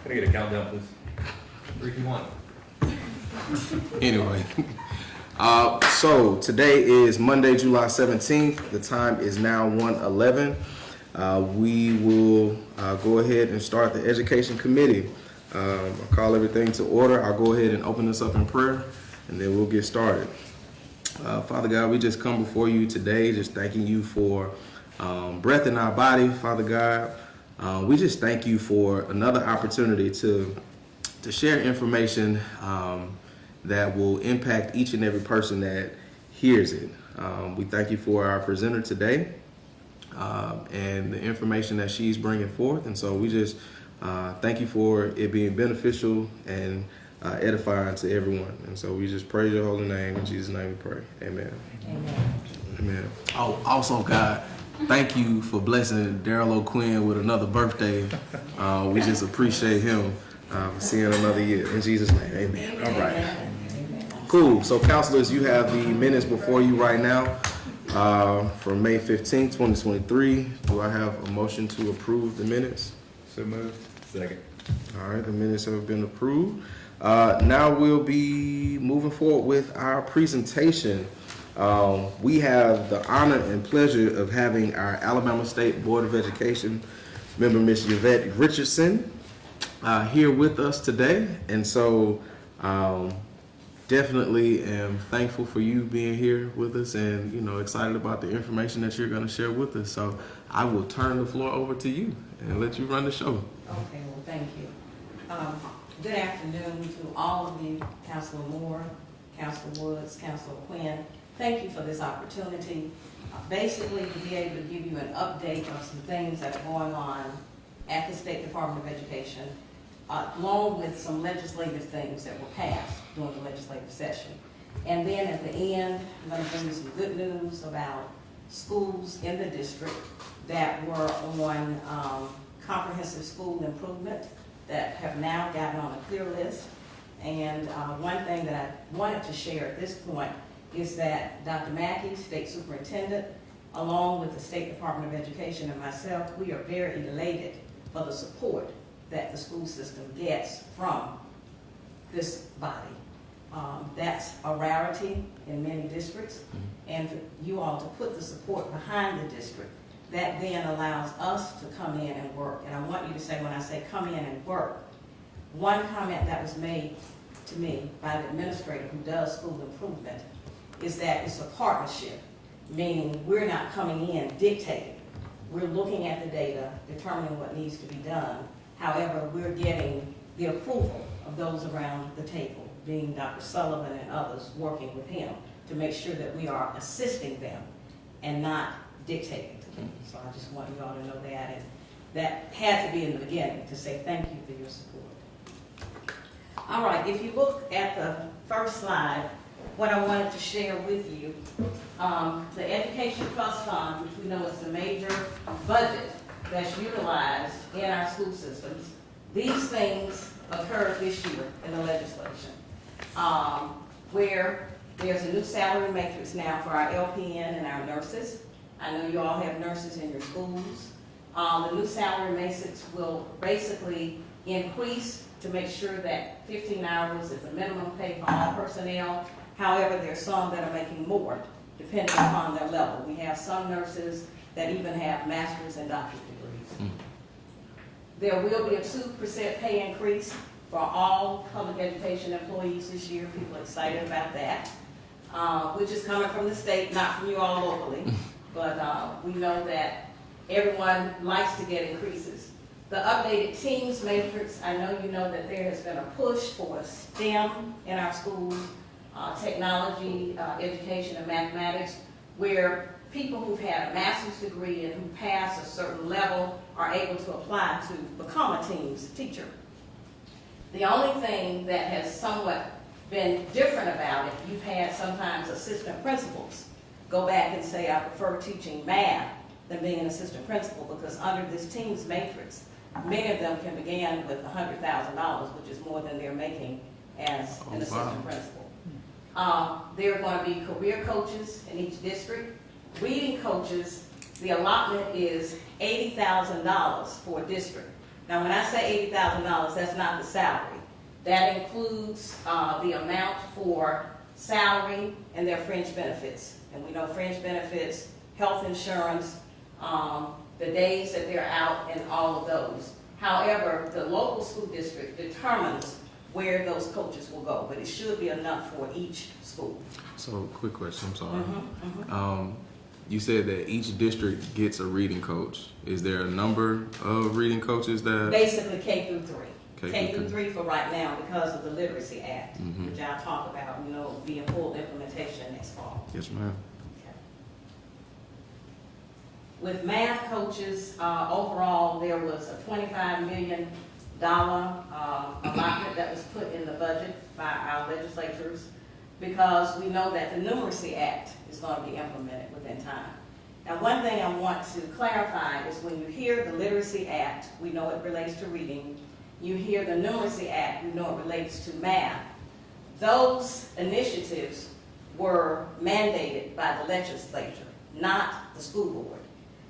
Can I get a countdown, please? 3, 2, 1. Anyway, so today is Monday, July 17th. The time is now 1:11. We will go ahead and start the Education Committee. I'll call everything to order. I'll go ahead and open this up in prayer, and then we'll get started. Father God, we just come before you today, just thanking you for breath in our body, Father God. We just thank you for another opportunity to share information that will impact each and every person that hears it. We thank you for our presenter today and the information that she's bringing forth. And so we just thank you for it being beneficial and edifying to everyone. And so we just praise your holy name. In Jesus' name we pray. Amen. Amen. Amen. Oh, also, God, thank you for blessing Daryl O'Quinn with another birthday. We just appreciate him for seeing another year. In Jesus' name, amen. All right. Cool. So, counselors, you have the minutes before you right now for May 15th, 2023. Do I have a motion to approve the minutes? So moved. Second. All right, the minutes have been approved. Now we'll be moving forward with our presentation. We have the honor and pleasure of having our Alabama State Board of Education member, Ms. Yvette Richardson, here with us today. And so definitely am thankful for you being here with us and, you know, excited about the information that you're going to share with us. So I will turn the floor over to you and let you run the show. Okay, well, thank you. Good afternoon to all of you, Councilor Moore, Councilor Woods, Councilor Quinn. Thank you for this opportunity. Basically, to be able to give you an update of some things that are going on at the State Department of Education, along with some legislative things that were passed during the legislative session. And then at the end, I'm going to bring you some good news about schools in the district that were on comprehensive school improvement that have now gotten on a clear list. And one thing that I wanted to share at this point is that Dr. Mackey, State Superintendent, along with the State Department of Education and myself, we are very elated for the support that the school system gets from this body. That's a rarity in many districts, and for you all to put the support behind the district, that then allows us to come in and work. And I want you to say, when I say come in and work, one comment that was made to me by the administrator who does school improvement is that it's a partnership, meaning we're not coming in dictating. We're looking at the data, determining what needs to be done. However, we're getting the approval of those around the table, being Dr. Sullivan and others working with him to make sure that we are assisting them and not dictating to them. So I just want you all to know that. And that had to be in the beginning to say thank you for your support. All right, if you look at the first slide, what I wanted to share with you, the Education Trust Fund, which we know is the major budget that's utilized in our school systems, these things occurred this year in the legislation, where there's a new salary matrix now for our LPN and our nurses. I know you all have nurses in your schools. The new salary matrix will basically increase to make sure that 15 hours is the minimum pay for all personnel. However, there are some that are making more, depending upon their level. We have some nurses that even have master's and doctorate degrees. There will be a 2% pay increase for all public education employees this year. People are excited about that, which is coming from the state, not from you all locally. But we know that everyone likes to get increases. The updated teams matrix, I know you know that there has been a push for STEM in our schools, technology, education, and mathematics, where people who've had a master's degree and who pass a certain level are able to apply to become a teams teacher. The only thing that has somewhat been different about it, you've had sometimes assistant principals go back and say, I prefer teaching math than being an assistant principal, because under this teams matrix, many of them can begin with $100,000, which is more than they're making as an assistant principal. There are going to be career coaches in each district. Reading coaches, the allotment is $80,000 for a district. Now, when I say $80,000, that's not the salary. That includes the amount for salary and their fringe benefits. And we know fringe benefits, health insurance, the days that they're out, and all of those. However, the local school district determines where those coaches will go, but it should be enough for each school. So, quick question, I'm sorry. You said that each district gets a reading coach. Is there a number of reading coaches that? Basically K through 3. K K through through 3 for right now because of the Literacy Act, which I'll talk about, being full implementation next fall. Yes, ma'am. With math coaches, overall, there was a $25 million allotment that was put in the budget by our legislatures because we know that the Numeracy Act is going to be implemented within time. Now, one thing I want to clarify is when you hear the Literacy Act, we know it relates to reading. You hear the Numeracy Act, we know it relates to math. Those initiatives were mandated by the legislature, not the school board.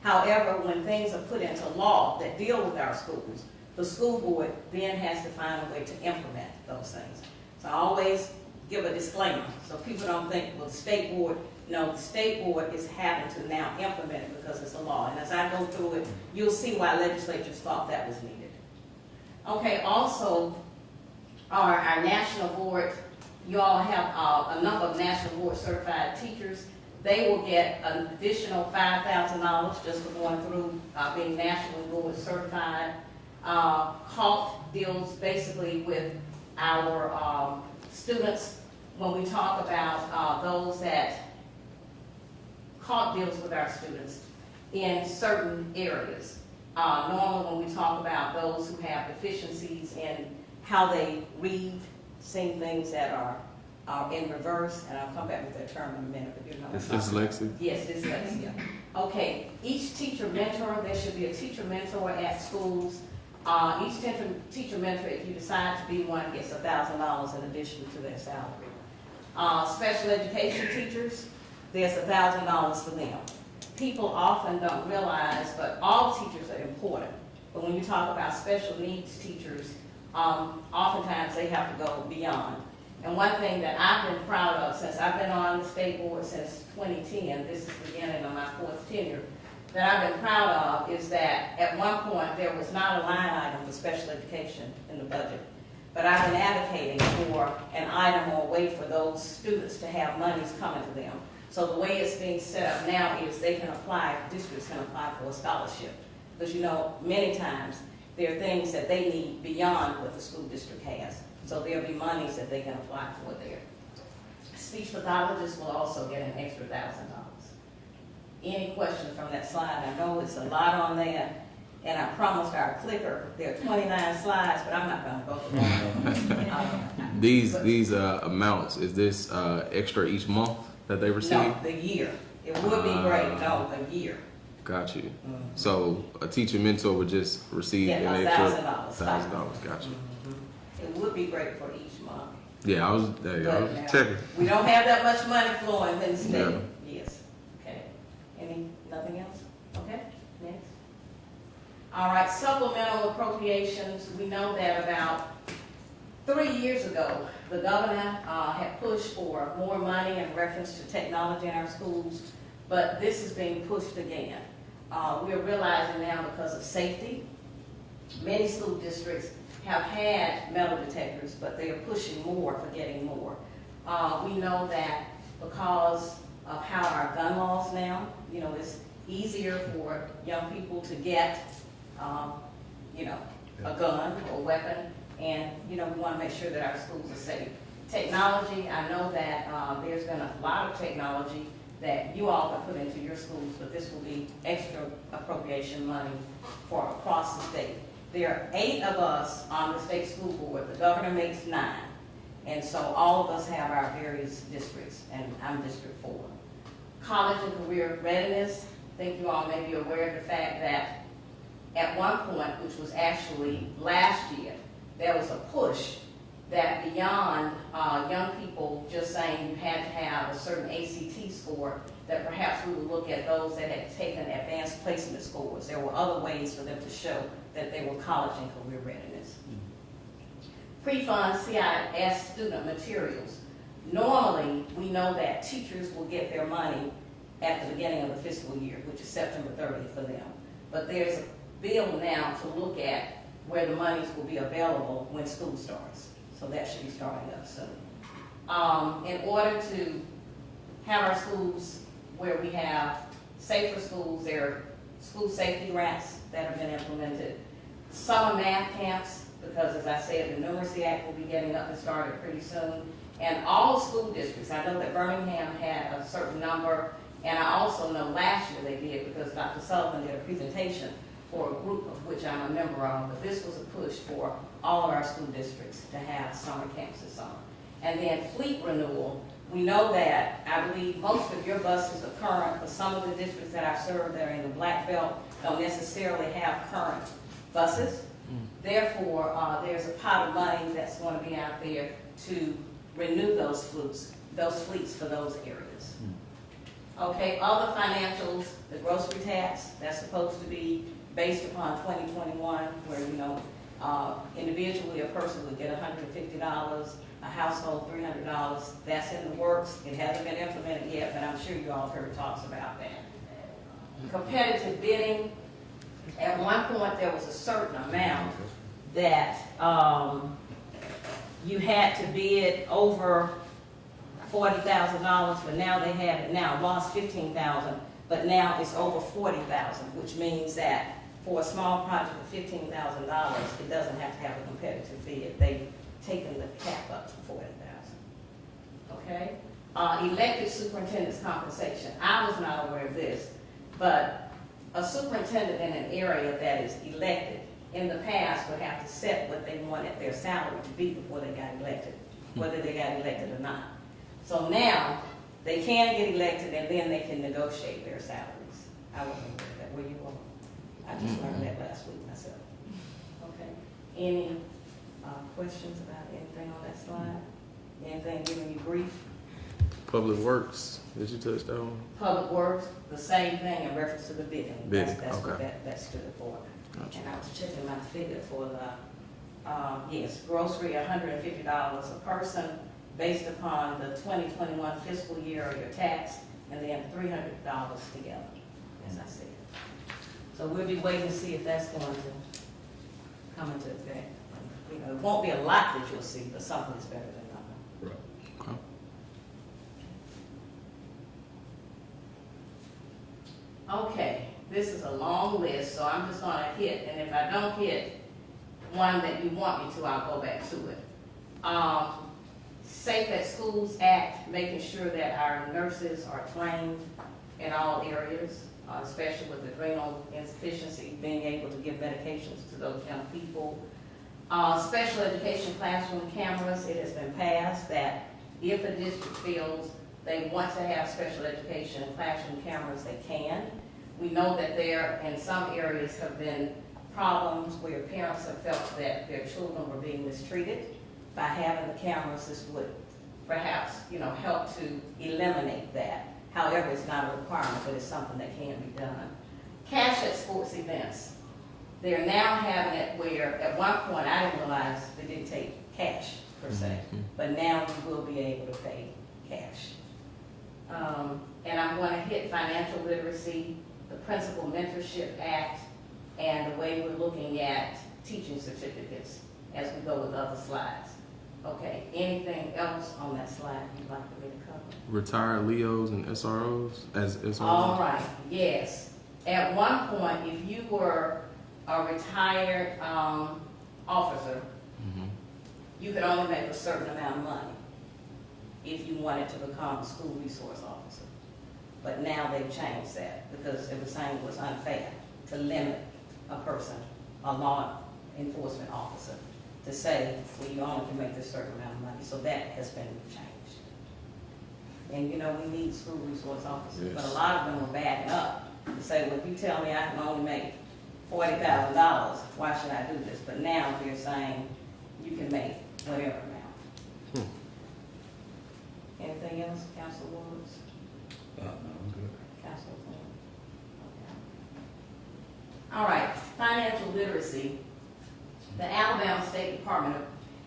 However, when things are put into law that deal with our schools, the school board then has to find a way to implement those things. So I always give a disclaimer so people don't think, well, the state board, no, the state board is having to now implement it because it's a law. And as I go through it, you'll see why legislatures thought that was needed. Okay, also, our national board, you all have a number of national board certified teachers. They will get an additional $5,000 just for going through being nationally board certified. CALT deals basically with our students. When we talk about those that CALT deals with our students in certain areas. Normally when we talk about those who have deficiencies in how they read, seeing things that are in reverse, and I'll come back with that term in a minute, but you know. Dyslexia? Yes, dyslexia. Okay, each teacher mentor, there should be a teacher mentor at schools. Each teacher mentor, if you decide to be one, gets $1,000 in addition to their salary. Special education teachers, there's $1,000 for them. People often don't realize, but all teachers are important. But when you talk about special needs teachers, oftentimes they have to go beyond. And one thing that I've been proud of since I've been on the state board since 2010, this is the beginning of my 4th tenure, that I've been proud of is that at one point there was not a line item for special education in the budget. But I've been advocating for an item or a way for those students to have monies coming to them. So the way it's being set up now is they can apply, districts can apply for a scholarship. Because many times there are things that they need beyond what the school district has. So there'll be monies that they can apply for there. Speech pathologists will also get an extra $1,000. Any questions from that slide? I know it's a lot on there, and I promised our clicker, there are 29 slides, but I'm not gonna go through all of them. These amounts, is this extra each month that they receive? No, the year. It would be great, no, the year. Got you. So a teacher mentor would just receive Yeah, an extra $1,000. Got you. It would be great for each month. Yeah, I was But checking. we don't have that much money flowing in the state. Yeah. Yes. Okay. Nothing else? Okay, next. All right, supplemental appropriations. We know that about 3 years ago, the governor had pushed for more money in reference to technology in our schools, but this is being pushed again. We're realizing now because of safety, many school districts have had metal detectors, but they are pushing more for getting more. We know that because of how our gun laws now, it's easier for young people to get, a gun or weapon, and, we want to make sure that our schools are safe. Technology, I know that there's been a lot of technology that you all have put into your schools, but this will be extra appropriation money for across the state. There are 8 of us on the state school board. The governor makes 9. And so all of us have our various districts, and I'm District 4. College and career readiness, I think you all may be aware of the fact that at one point, which was actually last year, there was a push that beyond young people just saying you had to have a certain ACT score, that perhaps we would look at those that had taken advanced placement scores. There were other ways for them to show that they were college and career readiness. Pre-fund CIS student materials. Normally, we know that teachers will get their money at the beginning of the fiscal year, which is September 30th for them. But there's a bill now to look at where the monies will be available when school starts. So that should be starting up soon. In order to have our schools where we have safer schools, there are school safety grants that have been implemented, summer math camps, because as I said, the Numeracy Act will be getting up and started pretty soon. And all school districts, I know that Birmingham had a certain number, and I also know last year they did because Dr. Sullivan did a presentation for a group of which I'm a member of, but this was a push for all of our school districts to have summer camps this summer. And then fleet renewal, we know that I believe most of your buses are current, but some of the districts that I serve that are in the Black Belt don't necessarily have current buses. Therefore, there's a pot of money that's going to be out there to renew those fleets for those areas. Okay, other financials, the grocery tax, that's supposed to be based upon 2021, where, you know, individually a person would get $150, a household $300. That's in the works. It hasn't been implemented yet, but I'm sure you all have heard talks about that. Competitive bidding, at one point there was a certain amount that you had to bid over $40,000, but now they have it now, lost $15,000, but now it's over $40,000, which means that for a small project of $15,000, it doesn't have to have a competitive bid. They've taken the cap up to $40,000. Okay? Elected superintendent's compensation. I was not aware of this, but a superintendent in an area that is elected in the past would have to set what they wanted their salary to be before they got elected, whether they got elected or not. So now, they can get elected and then they can negotiate their salaries. I wasn't aware of that. Were you all? I just learned that last week myself. Okay. Any questions about anything on that slide? Anything giving you grief? Public Works, did you touch that on? Public Works, the same thing in reference to the bidding. Bidding, That's what okay. that stood for. Gotcha. And I was checking my figure for the, yes, grocery, $150 a person based upon the 2021 fiscal year of your tax, and then $300 together, as I said. So we'll be waiting to see if that's going to come into effect. You know, it won't be a lot that you'll see, but something is better than nothing. Right. Okay. Okay, this is a long list, so I'm just gonna hit, and if I don't hit one that you want me to, I'll go back to it. Safe at Schools Act, making sure that our nurses are trained in all areas, especially with adrenal insufficiency, being able to give medications to those young people. Special education classroom cameras, it has been passed that if a district feels they want to have special education classroom cameras, they can. We know that there, in some areas, have been problems where parents have felt that their children were being mistreated. By having the cameras, this would perhaps, you know, help to eliminate that. However, it's not a requirement, but it's something that can be done. Cash at sports events. They're now having it where, at one point, I didn't realize they didn't take cash, per se, but now we will be able to pay cash. And I'm going to hit financial literacy, the Principal Mentorship Act, and the way we're looking at teaching certificates as we go with other slides. Okay, anything else on that slide you'd like for me to cover? Retired LEOs and SROs as SROs? All right, yes. At one point, if you were a retired officer, you could only make a certain amount of money if you wanted to become a school resource officer. But now they've changed that because they were saying it was unfair to limit a person, a law enforcement officer, to say, well, you only can make this certain amount of money. So that has been changed. And you know, we need school resource officers, but a Yes. lot of them are backing up to say, well, if you tell me I can only make $40,000, why should I do this? But now they're saying you can make whatever amount. anything else, Council Woods? No, I'm good. Council Quinn? Okay. All right, financial literacy. The Alabama State Department of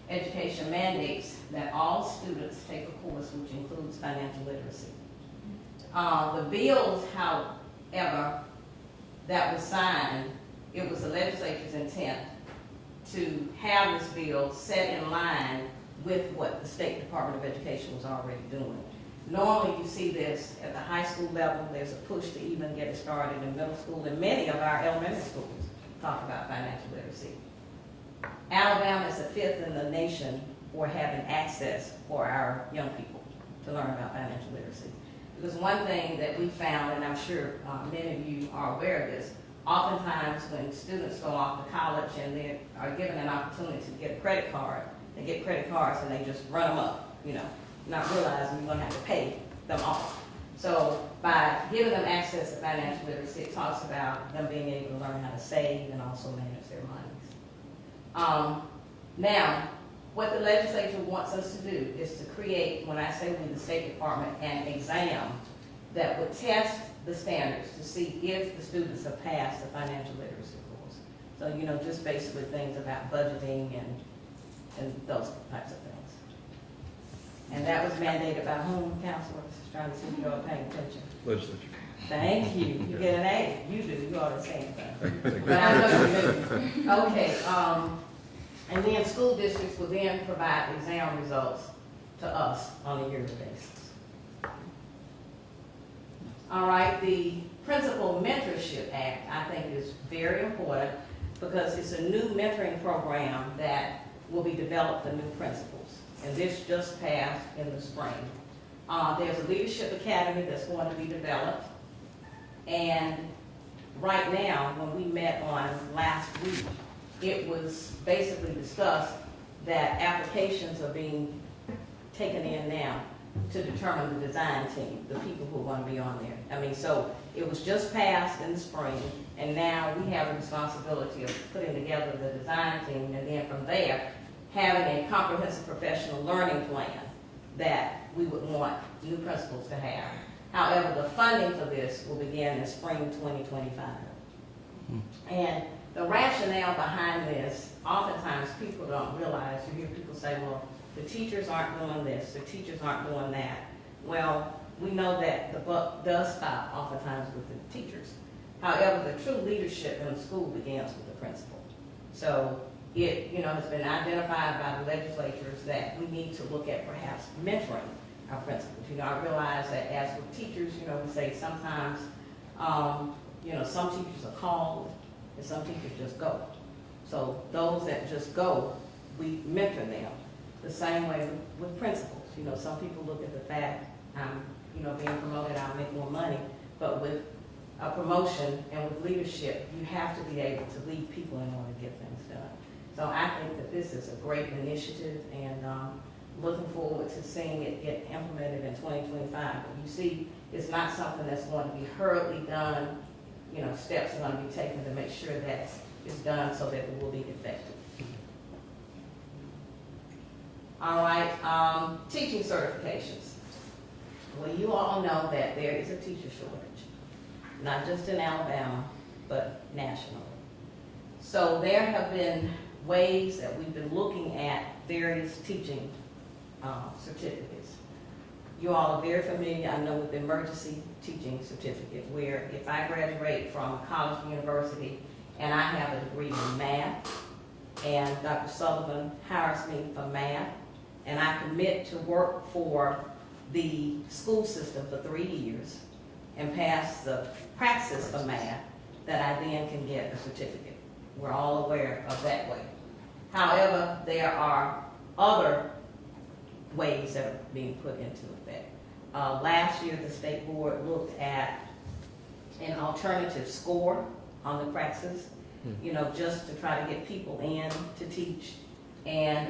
Education mandates that all students take a course which includes financial literacy. The bills, however, that was signed, it was the legislature's intent to have this bill set in line with what the State Department of Education was already doing. Normally you see this at the high school level, there's a push to even get it started in middle school, and many of our elementary schools talk about financial literacy. Alabama is the 5th in the nation for having access for our young people to learn about financial literacy. Because one thing that we found, and I'm sure many of you are aware of this, oftentimes when students go off to college and they are given an opportunity to get a credit card, they get credit cards and they just run them up, not realizing you're going to have to pay them off. So by giving them access to financial literacy, it talks about them being able to learn how to save and also manage their monies. Now, what the legislature wants us to do is to create, when I say we, the State Department, an exam that would test the standards to see if the students have passed the financial literacy course. So, just basically things about budgeting and those types of things. And that was mandated by whom, counselors? Trying to see if you are paying attention. Legislature. Thank you. You get an A. You do. You ought to say anything. But I know you do. Okay. And then school districts will then provide exam results to us on a yearly basis. All right. The Principal Mentorship Act, I think, is very important because it's a new mentoring program that will be developed for new principals. And this just passed in the spring. There's a leadership academy that's going to be developed. And right now, when we met on last week, it was basically discussed that applications are being taken in now to determine the design team, the people who are going to be on there. So it was just passed in the spring, and now we have a responsibility of putting together the design team, and then from there, having a comprehensive professional learning plan that we would want new principals to have. However, the funding for this will begin in spring 2025. And the rationale behind this, oftentimes people don't realize, you hear people say, well, the teachers aren't doing this, the teachers aren't doing that. Well, we know that the buck does stop oftentimes with the teachers. However, the true leadership in the school begins with the principal. So it, has been identified by the legislatures that we need to look at perhaps mentoring our principals. I realize that as with teachers, we say sometimes, some teachers are called and some teachers just go. So those that just go, we mentor them. The same way with principals. Some people look at the fact, being promoted, I'll make more money, but with a promotion and with leadership, you have to be able to lead people in order to get things done. So I think that this is a great initiative, and looking forward to seeing it get implemented in 2025. But you see, it's not something that's going to be hurriedly done. Steps are going to be taken to make sure that it's done so that it will be effective. All right, teaching certifications. Well, you all know that there is a teacher shortage, not just in Alabama, but nationally. So there have been ways that we've been looking at various teaching certificates. You all are very familiar, I know, with the emergency teaching certificate, where if I graduate from college or university and I have a degree in math, and Dr. Sullivan hires me for math, and I commit to work for the school system for 3 years and pass the praxis for math, that I then can get a certificate. We're all aware of that way. However, there are other ways that are being put into effect. Last year, the state board looked at an alternative score on the praxis, just to try to get people in to teach. And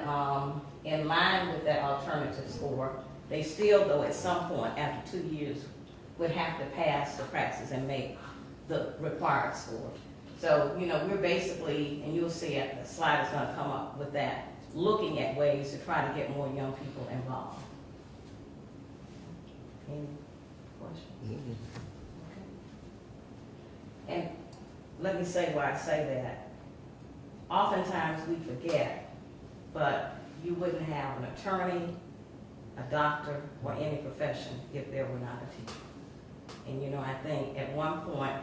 in line with that alternative score, they still, though, at some point after 2 years, would have to pass the praxis and make the required score. So, we're basically, and you'll see it, the slide is going to come up with that, looking at ways to try to get more young people involved. Any questions? Okay. And let me say why I say that. Oftentimes we forget, but you wouldn't have an attorney, a doctor, or any profession if there were not a teacher. And you know, I think at one point,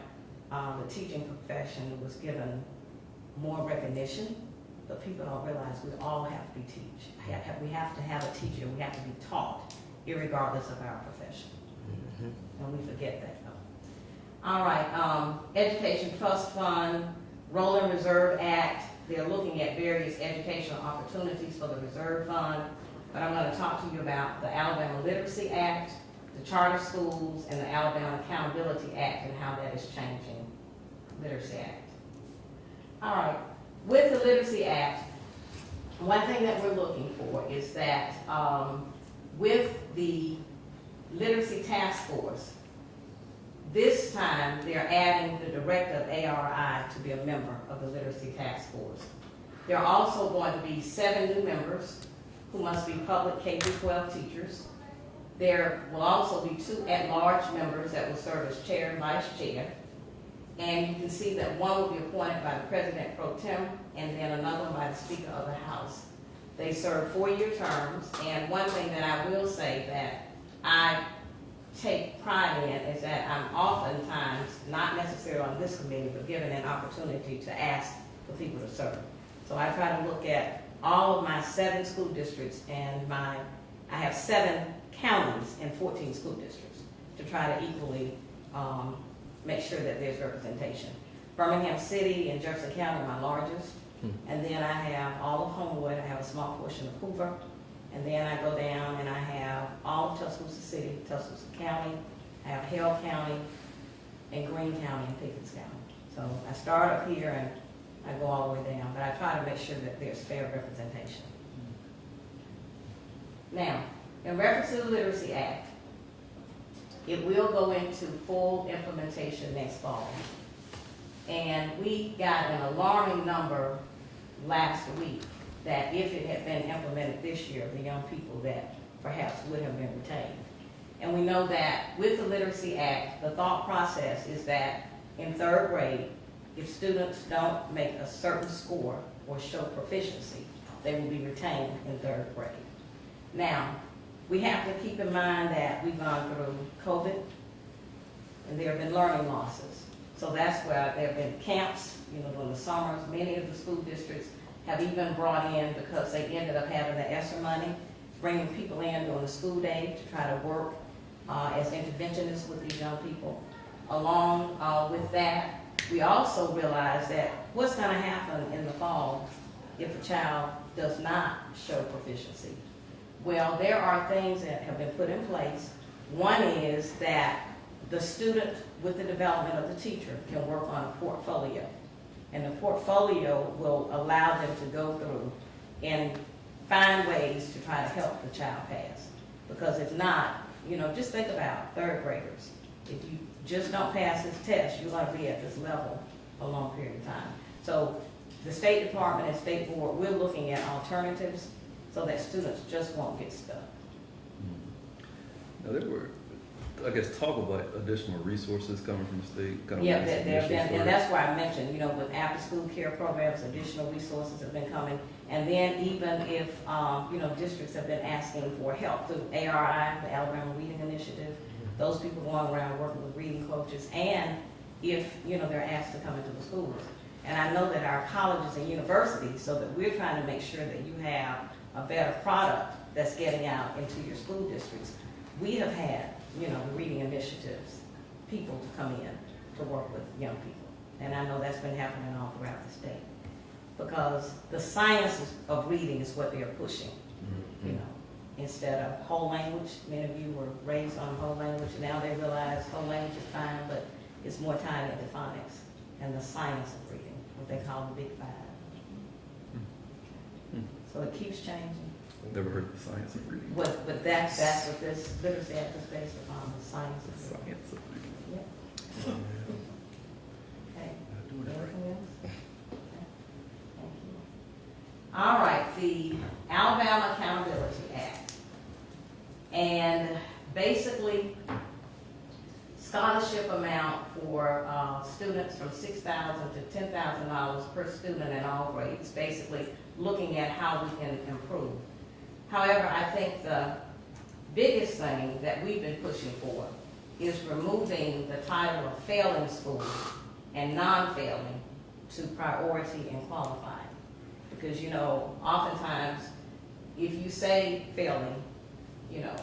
the teaching profession was given more recognition, but people don't realize we all have to be we have to have a teacher, we have to be taught, irregardless of our profession. And we forget that though. All right, Education Trust Fund, Rolling Reserve Act, they're looking at various educational opportunities for the Reserve Fund, but I'm going to talk to you about the Alabama Literacy Act, the charter schools, and the Alabama Accountability Act and how that is changing Literacy Act. All right, with the Literacy Act, one thing that we're looking for is that with the Literacy Task Force, this time they're adding the director of ARI to be a member of the Literacy Task Force. There are also going to be 7 new members who must be public K-12 teachers. There will also be 2 at-large members that will serve as chair and vice chair. And you can see that one will be appointed by the President Pro Tem and then another by the Speaker of the House. They serve 4-year terms, and one thing that I will say that I take pride in is that I'm oftentimes, not necessarily on this committee, but given an opportunity to ask for people to serve. So I try to look at all of my 7 school districts and I have 7 counties and 14 school districts to try to equally make sure that there's representation. Birmingham City and Jefferson County are my largest, and then I have all of Homewood, I have a small portion of Hoover, and then I go down and I have all of Tuscaloosa City, Tuscaloosa County, I have Hale County, and Greene County, and Pickens County. So I start up here and I go all the way down, but I try to make sure that there's fair representation. Now, in reference to the Literacy Act, it will go into full implementation next fall. And we got an alarming number last week that if it had been implemented this year, the young people that perhaps would have been retained. And we know that with the Literacy Act, the thought process is that in 3rd grade, if students don't make a certain score or show proficiency, they will be retained in 3rd grade. Now, we have to keep in mind that we've gone through COVID, and there have been learning losses. So that's where there have been camps, during the summers. Many of the school districts have even brought in, because they ended up having the ESSER money, bringing people in during the school day to try to work as interventionists with these young people. Along with that, we also realize that what's going to happen in the fall if a child does not show proficiency? Well, there are things that have been put in place. One is that the student, with the development of the teacher, can work on a portfolio. And the portfolio will allow them to go through and find ways to try to help the child pass. Because if not, just think about 3rd graders. If you just don't pass this test, you're going to be at this level a long period of time. So the State Department and State Board, we're looking at alternatives so that students just won't get stuck. Now, there were, I guess, talk about additional resources coming from the state. Kind of Yeah, and that's why I mentioned, with after-school care programs, additional resources have been coming. And then even if, districts have been asking for help through ARI, the Alabama Reading Initiative, those people going around working with reading coaches, and if, they're asked to come into the schools. And I know that our colleges and universities, so that we're trying to make sure that you have a better product that's getting out into your school districts. We have had, the reading initiatives, people to come in to work with young people. And I know that's been happening all throughout the state. Because the science of reading is what they're pushing, instead of whole language. Many of you were raised on whole language. Now they realize whole language is fine, but it's more tied into phonics and the science of reading, what they call the Big 5. So it keeps changing. Never heard the science of reading. But that's what this Literacy Act is based upon, the science of reading. Science of reading. Yep. Okay. Doing it right. Anything else? Okay. Thank you. All right, the Alabama Accountability Act. And basically, scholarship amount for students from $6,000 to $10,000 per student in all grades, basically looking at how we can improve. However, I think the biggest thing that we've been pushing for is removing the title of failing schools and non-failing to priority and qualified. Because, you know, oftentimes, if you say failing, you know,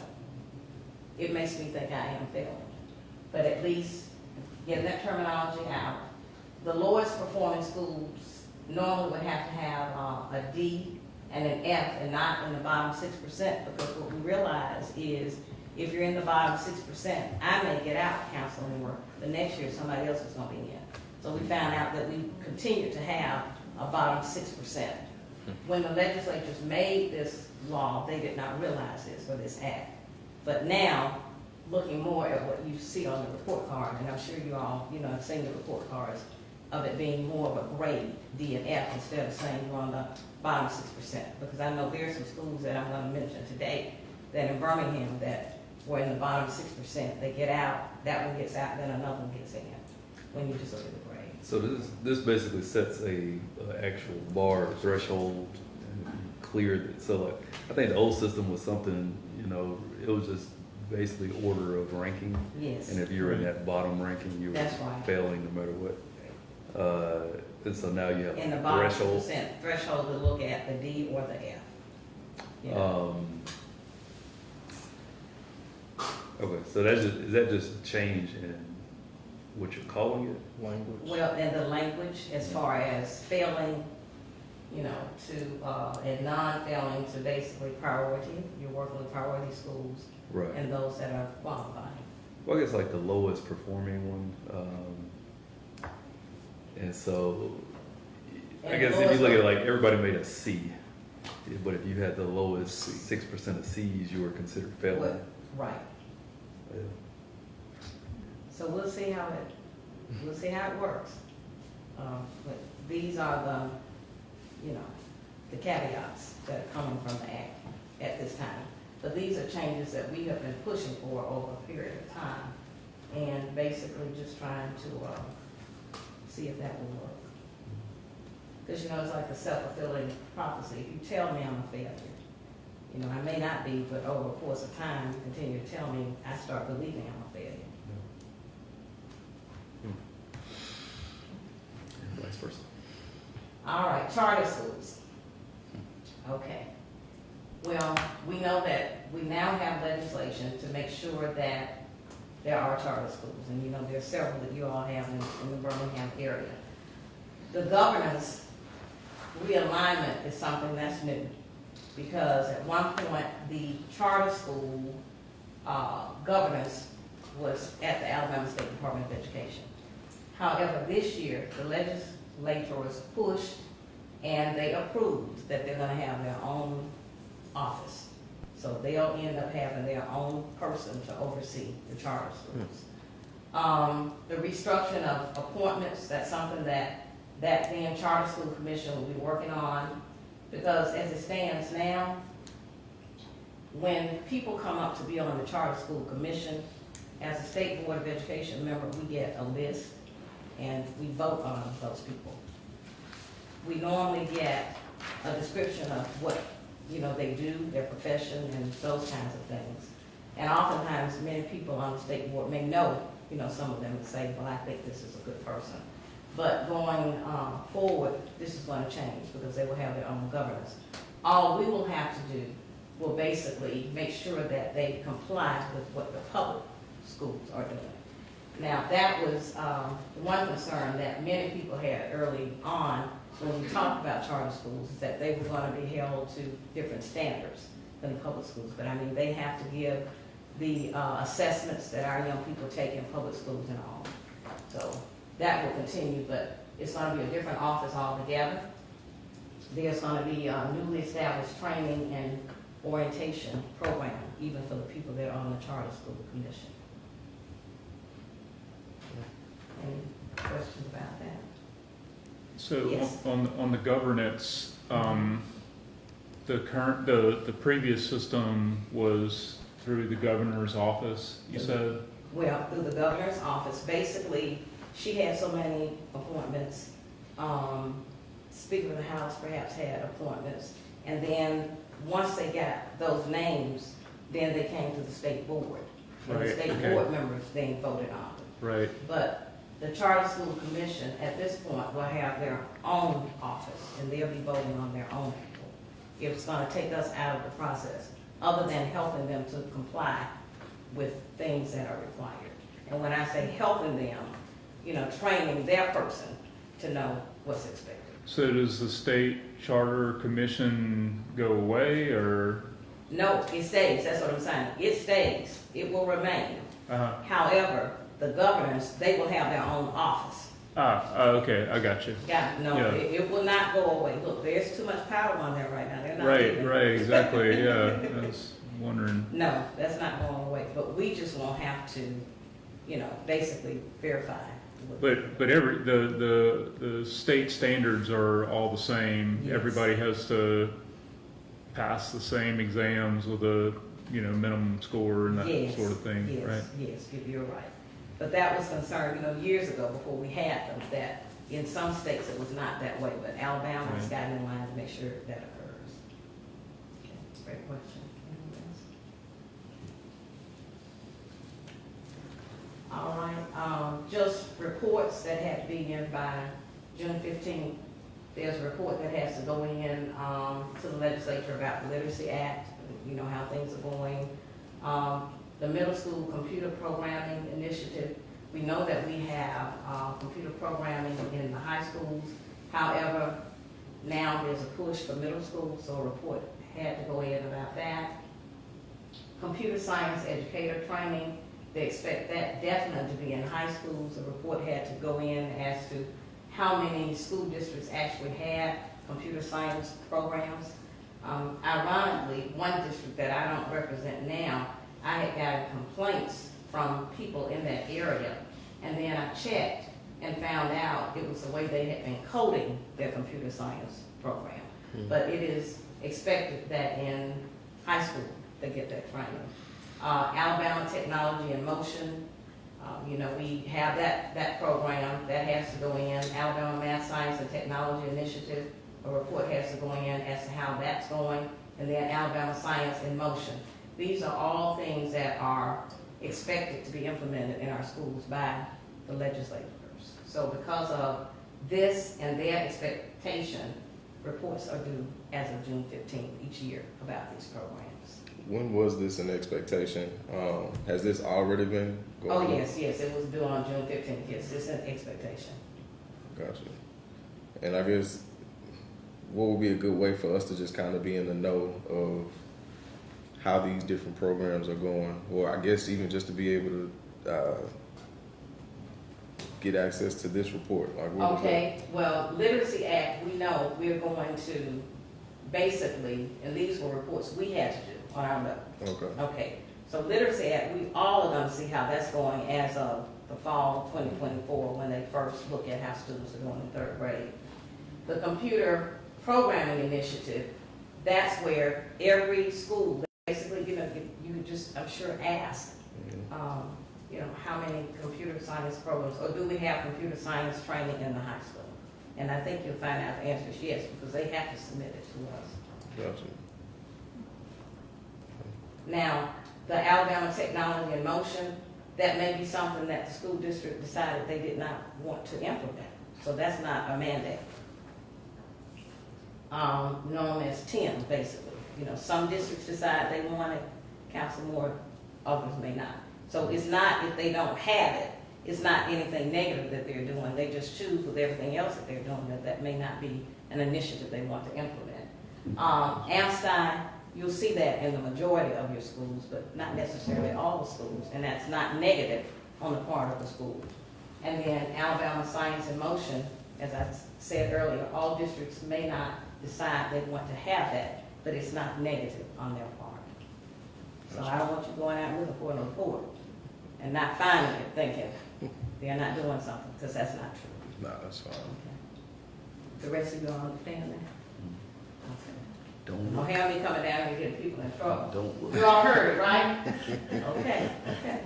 it makes me think I am failing. But at least getting that terminology out. The lowest performing schools normally would have to have a D and an F and not in the bottom 6%, because what we realize is if you're in the bottom 6%, I may get out counseling work. The next year, somebody else is going to be in. So we found out that we continue to have a bottom 6%. When the legislatures made this law, they did not realize this, or this act. But now, looking more at what you see on the report card, and I'm sure you all, you know, have seen the report cards of it being more of a grade, D and F, instead of saying you're on the bottom 6%. Because I know there are some schools that I'm going to mention today that in Birmingham that were in the bottom 6%. They get out, that one gets out, then another one gets in, when you just look at the grade. So this basically sets a actual bar or threshold and cleared it. So like, I think the old system was something, you know, it was just basically order of ranking. Yes. And if you were in that bottom ranking, you were That's right. failing no matter what. And so now you have In the a bottom threshold. 2% threshold to look at the D or the F. You know? Okay, so is that just a change in what you're calling it? Language. Well, and the language as far as failing, you know, to, and non-failing to basically priority. You're working with priority schools Right. and those that are qualified. Well, I guess like the lowest performing one. And so, I And guess the if you lowest look at it one- like everybody made a C, but if you had the lowest 6% of C's, you were considered failing. Well, right. Yeah. So we'll see how it works. But these are the, you know, the caveats that are coming from the act at this time. But these are changes that we have been pushing for over a period of time, and basically just trying to see if that will work. Because, you know, it's like a self-fulfilling prophecy. If you tell me I'm a failure, you know, I may not be, but over the course of time, you continue to tell me, I start believing I'm a failure. And vice versa. All right, charter schools. Okay. Well, we know that we now have legislation to make sure that there are charter schools. And you know, there are several that you all have in the Birmingham area. The governance realignment is something that's new. Because at one point, the charter school governance was at the Alabama State Department of Education. However, this year, the legislators pushed and they approved that they're gonna have their own office. So they'll end up having their own person to oversee the charter schools. The restructuring of appointments, that's something that then Charter School Commission will be working on, because as it stands now, when people come up to be on the Charter School Commission, as a State Board of Education member, we get a list and we vote on those people. We normally get a description of what, you know, they do, their profession, and those kinds of things. And oftentimes, many people on the state board may know, you know, some of them would say, well, I think this is a good person. But going forward, this is going to change because they will have their own governance. All we will have to do will basically make sure that they comply with what the public schools are doing. Now, that was one concern that many people had early on when we talked about charter schools, is that they were going to be held to different standards than the public schools. But I mean, they have to give the assessments that our young people take in public schools and all. So that will continue, but it's going to be a different office altogether. There's going to be a newly established training and orientation program, even for the people that are on the Charter School Commission. Any questions about that? So Yes. on the governance, the previous system was through the governor's office, you said? Well, through the governor's office, basically, she had so many appointments. Speaker of the House perhaps had appointments. And then, once they got those names, then they came to the state board. And the Right, state okay. board members then voted on it. Right, But the Charter School Commission, at this point, will have their own office, and they'll be voting on their own people. It's gonna take us out of the process, other than helping them to comply with things that are required. And when I say helping them, training their person to know what's expected. so does the state charter commission go away, or? No, it stays, that's what I'm saying. It stays, it will remain. However, the governors, they will have their own office. Okay, I got you. Yeah, no, Yeah. it will not go away. Look, there's too much power on there right now. They're not Right, leaving. right, exactly, yeah, I was wondering. No, that's not going away, but we just won't have to, basically verify. But the state standards are all the same. Yes. Everybody has to pass the same exams with a, minimum score and that Yes, sort of thing, yes, right? Yes, you're right. But that was concerned, years ago before we had them, that in some states it was not that way, but Alabama has Right. gotten in line to make sure that occurs. Okay, great question. Anyone else? All right, just reports that had to be in by June 15th. There's a report that has to go in to the legislature about the Literacy Act, how things are going. The middle school computer programming initiative, we know that we have computer programming in the high schools. However, now there's a push for middle school, so a report had to go in about that. Computer science educator training, they expect that definitely to be in high schools. A report had to go in as to how many school districts actually had computer science programs. Ironically, one district that I don't represent now, I had gotten complaints from people in that area, and then I checked and found out it was the way they had been coding their computer science program. But it is expected that in high school, they get that training. Alabama Technology in Motion, we have that program that has to go in. Alabama Math, Science, and Technology Initiative, a report has to go in as to how that's going. And then Alabama Science in Motion. These are all things that are expected to be implemented in our schools by the legislators. So because of this and their expectation, reports are due as of June 15th each year about these programs. When was this an expectation? Has this already been going Oh, on? yes, it was due on June 15th, yes, it's an expectation. Gotcha. And I guess, what would be a good way for us to just kind of be in the know of how these different programs are going? Or I guess even just to be able to get access to this report? Like, what was that? Okay, well, Literacy Act, we know we're going to basically, and these were reports we had to do on our level. Okay. Okay, so Literacy Act, we all are gonna see how that's going as of the fall 2024, when they first look at how students are doing in third grade. The Computer Programming Initiative, that's where every school, basically, you could just, I'm sure, ask, how many computer science programs, or do we have computer science training in the high school? And I think you'll find out the answer is yes, because they have to submit it to us. Gotcha. Now, the Alabama Technology in Motion, that may be something that the school district decided they did not want to implement. So that's not a mandate. Known as TIM, basically. Some districts decide they want it, Council Moore, others may not. So it's not, if they don't have it, it's not anything negative that they're doing. They just choose with everything else that they're doing that may not be an initiative they want to implement. Amstein, you'll see that in the majority of your schools, but not necessarily all the schools, and that's not negative on the part of the schools. And then Alabama Science in Motion, as I said earlier, all districts may not decide they want to have that, but it's not negative on their part. So I don't want you going out looking for a report and not finding it, thinking they're not doing something, because that's not true. Nah, that's fine. Okay. The rest of you all understand that? Okay. Don't Don't look. have me coming down and getting people in trouble. Don't look. You all heard it, right? Okay, okay.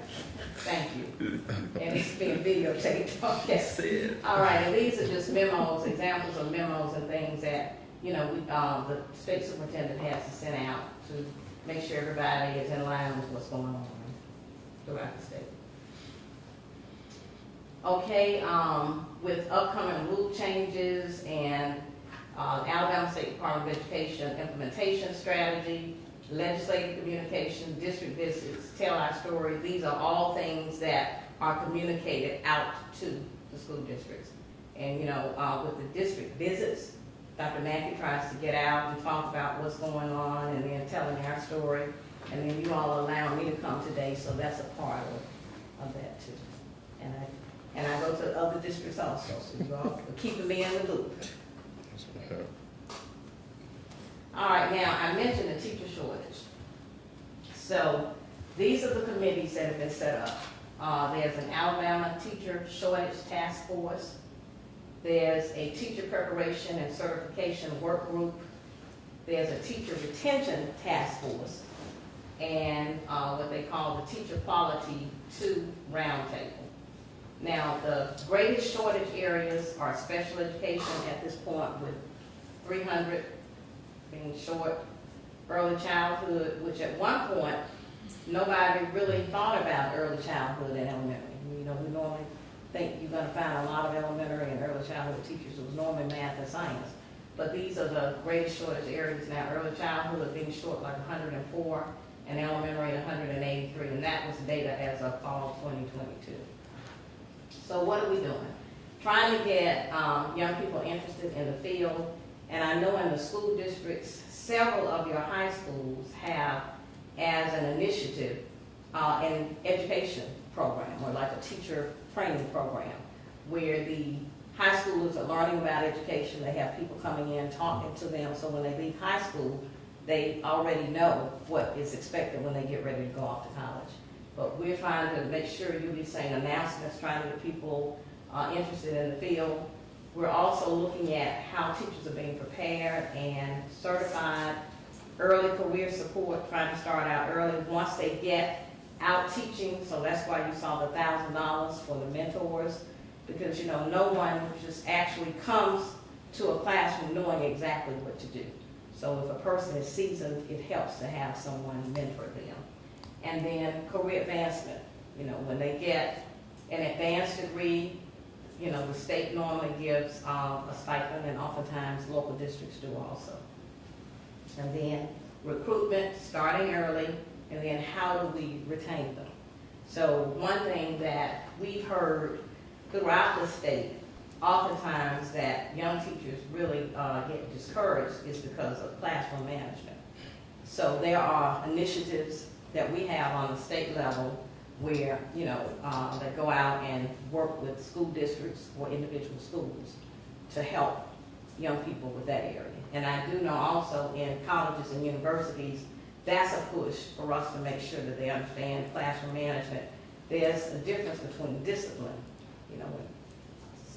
Thank you. And it's being videotaped, okay. Said. All right, and these are just memos, examples of memos and things that, you know, the state superintendent has to send out to make sure everybody is in line with what's going on throughout the state. Okay, with upcoming rule changes and Alabama State Department of Education implementation strategy, legislative communication, district visits, tell our story, these are all things that are communicated out to the school districts. And, you know, with the district visits, Dr. Mackey tries to get out and talk about what's going on and then telling our story. And then you all allow me to come today, so that's a part of that too. And I go to other districts also, so you all are keeping me in the loop. All right, now, I mentioned the teacher shortage. So these are the committees that have been set up. There's an Alabama Teacher Shortage Task Force. There's a Teacher Preparation and Certification Work Group. There's a Teacher Retention Task Force. And what they call the Teacher Quality 2 Roundtable. Now, the greatest shortage areas are special education at this point with 300 being short, early childhood, which at one point, nobody really thought about early childhood and elementary. You know, we normally think you're gonna find a lot of elementary and early childhood teachers who's normally math and science. But these are the greatest shortage areas now. Early childhood being short like 104 and elementary 183, and that was data as of fall 2022. So what are we doing? Trying to get young people interested in the field. And I know in the school districts, several of your high schools have as an initiative an education program or like a teacher training program where the high schoolers are learning about education. They have people coming in talking to them, so when they leave high school, they already know what is expected when they get ready to go off to college. But we're trying to make sure you'll be saying announcements, trying to get people interested in the field. We're also looking at how teachers are being prepared and certified, early career support, trying to start out early once they get out teaching. So that's why you saw the $1,000 for the mentors, because you know no one just actually comes to a classroom knowing exactly what to do. So if a person is seasoned, it helps to have someone mentor them. And then career advancement, you know, when they get an advanced degree, you know, the state normally gives a stipend, and oftentimes local districts do also. And then recruitment, starting early, and then how do we retain them? So one thing that we've heard throughout the state, oftentimes that young teachers really get discouraged is because of classroom management. So there are initiatives that we have on the state level where, you know, that go out and work with school districts or individual schools to help young people with that area. And I do know also in colleges and universities, that's a push for us to make sure that they understand classroom management. There's a difference between discipline. You know, when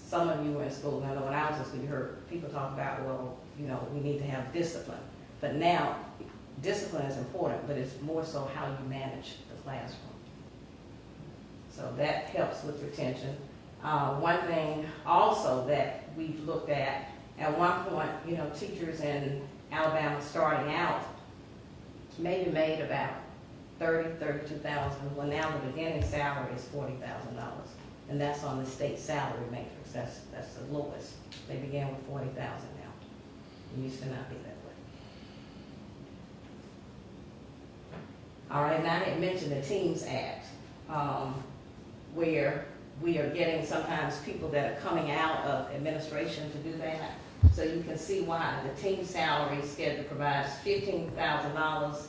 some of you were in school, and I know when I was in school, you heard people talk about, well, you know, we need to have discipline. But now, discipline is important, but it's more so how you manage the classroom. So that helps with retention. One thing also that we've looked at one point, you know, teachers in Alabama starting out maybe made about $32,000. Well, now the beginning salary is $40,000, and that's on the state salary matrix. That's the lowest. They began with $40,000 now. It used to not be that way. All right, now I had mentioned the TEAMS Act, where we are getting sometimes people that are coming out of administration to do that. So you can see why the team salary schedule provides $15,000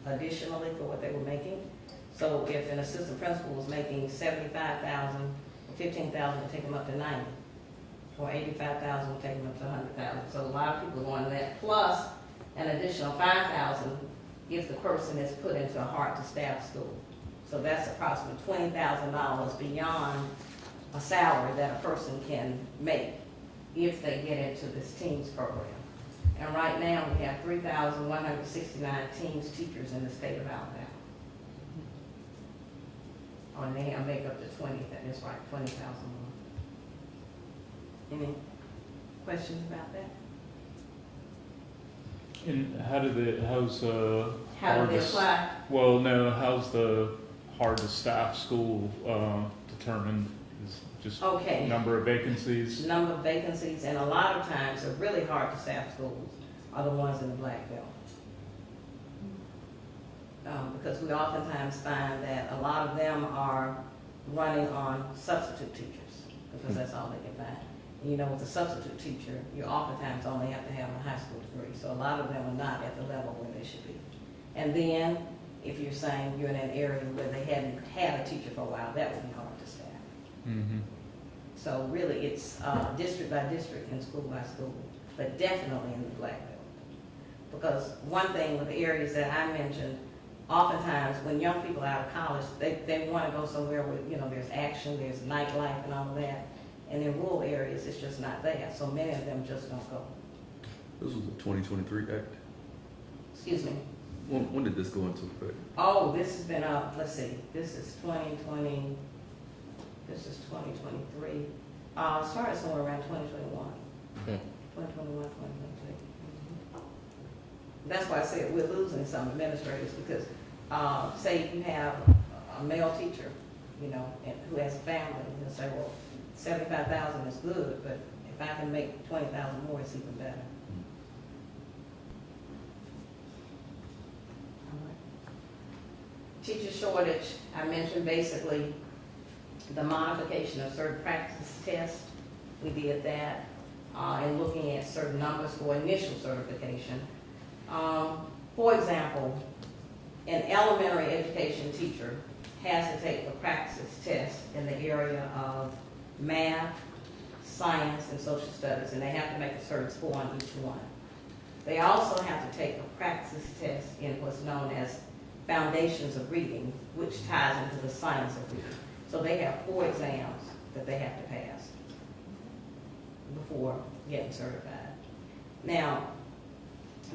additionally for what they were making. So if an assistant principal was making $75,000, $15,000 would take them up to $90,000, or $85,000 would take them up to $100,000. So a lot of people are going to that, plus an additional $5,000 if the person is put into a hard-to-staff school. So that's approximately $20,000 beyond a salary that a person can make if they get into this TEAMS program. And right now, we have 3,169 TEAMS teachers in the state of Alabama. or they have make up to 20, that's right, 20,000 more. Any questions about that? And how's How hard do they to s- apply? well, no, how's the hard to staff school determined? Is just Okay. number of vacancies? Number of vacancies, and a lot of times the really hard to staff schools are the ones in the black belt. Because we oftentimes find that a lot of them are running on substitute teachers, because that's all they can find. And you know, with a substitute teacher, you oftentimes only have to have a high school degree, so a lot of them are not at the level where they should be. And then, if you're saying you're in an area where they hadn't had a teacher for a while, that would be hard to staff. Mm-hmm. So really, it's district by district and school by school, but definitely in the black belt. Because one thing with the areas that I mentioned, oftentimes when young people are out of college, they want to go somewhere where, you know, there's action, there's nightlife and all of that. And in rural areas, it's just not there. So many of them just don't go. This was a 2023 act. Excuse me. When did this go into effect? Oh, this has been up, let's see, this is 2020, this is 2023. Started somewhere around 2021. 2021, 2022. That's why I said we're losing some administrators because, say you have a male teacher, you know, who has a family, and they'll say, well, 75,000 is good, but if I can make 20,000 more, it's even better. Teacher shortage, I mentioned basically the modification of certain practice tests. We did that, and looking at certain numbers for initial certification. For example, an elementary education teacher has to take a practice test in the area of math, science, and social studies, and they have to make a certain score on each one. They also have to take a practice test in what's known as foundations of reading, which ties into the science of reading. So they have 4 exams that they have to pass before getting certified. Now,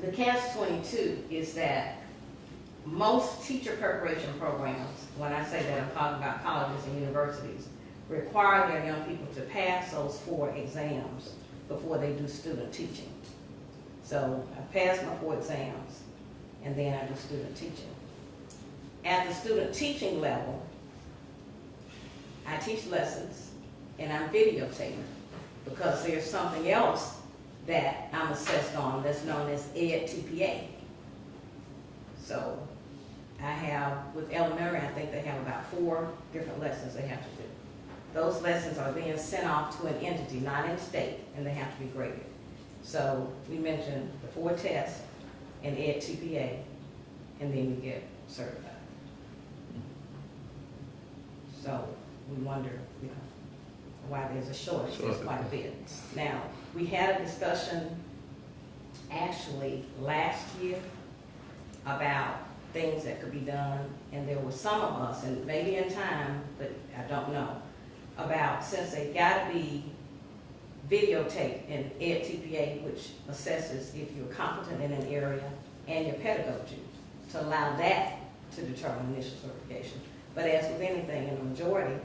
the catch-22 is that most teacher preparation programs, when I say that I'm talking about colleges and universities, require their young people to pass those 4 exams before they do student teaching. So I passed my 4 exams, and then I do student teaching. At the student teaching level, I teach lessons, and I'm videotaping, because there's something else that I'm assessed on that's known as EdTPA. So I have, with elementary, I think they have about 4 different lessons they have to do. Those lessons are then sent off to an entity, not in state, and they have to be graded. So we mentioned the 4 tests in EdTPA, and then you get certified. So we wonder, you know, why there's a shortage. There's quite a bit. Now, we had a discussion actually last year about things that could be done, and there were some of us, and maybe in time, but I don't know, about since they gotta be videotaped in EdTPA, which assesses if you're competent in an area and your pedagogy, to allow that to determine initial certification. But as with anything in the majority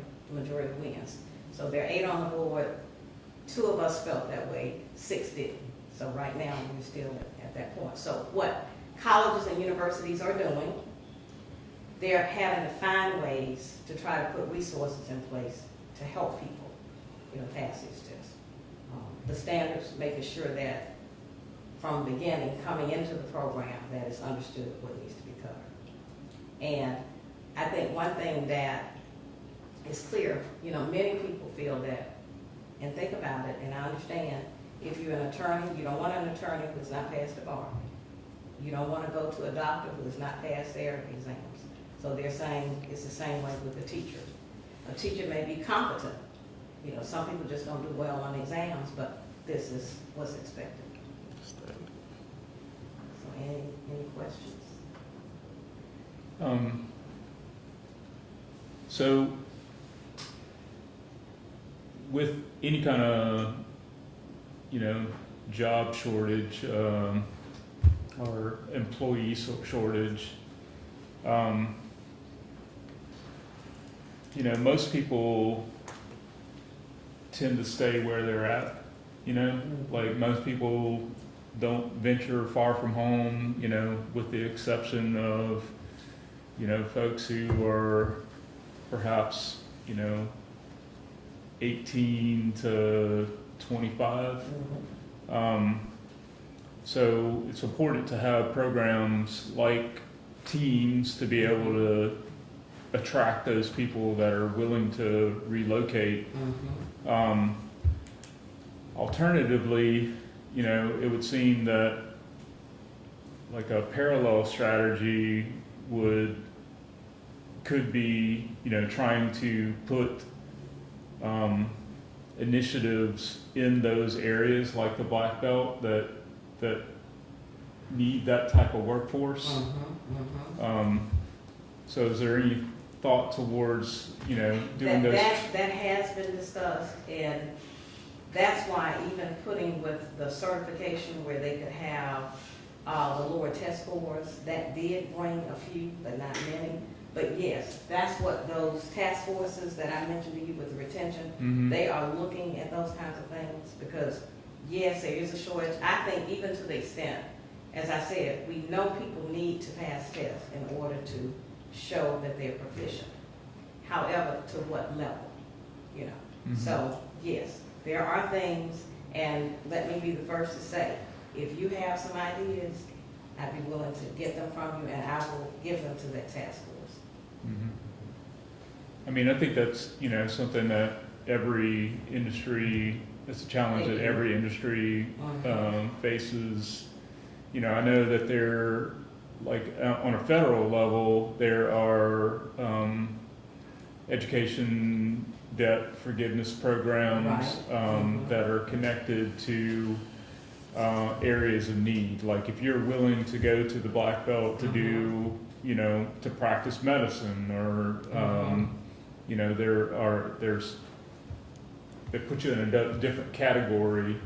wins. So there are 8 on the board, 2 of us felt that way, 6 didn't. So right now, we're still at that point. So what colleges and universities are doing, they're having to find ways to try to put resources in place to help people, you know, pass these tests. The standards, making sure that from the beginning, coming into the program, that it's understood what needs to be covered. And I think one thing that is clear, you know, many people feel that, and think about it, and I understand, if you're an attorney, you don't want an attorney who's not passed the bar. You don't want to go to a doctor who's not passed their exams. So they're saying it's the same way with a teacher. A teacher may be competent. You know, some people just don't do well on exams, but this is what's expected. So any questions? So with any kind of, you know, job shortage or employee shortage, you know, most people tend to stay where they're at, you know, like most people don't venture far from home, you know, with the exception of, you know, folks who are perhaps, you know, 18 to 25. So it's important to have programs like teams to be able to attract those people that are willing to relocate. Alternatively, you know, it would seem that like a parallel strategy could be, you know, trying to put initiatives in those areas like the Black Belt that need that type of workforce. So is there any thought towards, you know, doing those? That has been discussed, and that's why even putting with the certification where they could have the lower test scores, that did bring a few, but not many. But yes, that's what those task forces that I mentioned to you with the retention, they are looking at those kinds of things because yes, there is a shortage. I think even to the extent, as I said, we know people need to pass tests in order to show that they're proficient. However, to what level, you know? So yes, there are things, and let me be the first to say, if you have some ideas, I'd be willing to get them from you and I will give them to that task force. I mean, I think that's, you know, something that every industry, it's a challenge that every industry faces. You know, I know that there, like on a federal level, there are education debt forgiveness programs that are connected to areas of need. Like if you're willing to go to the Black Belt to do, you know, to practice medicine or, you know, they put you in a different category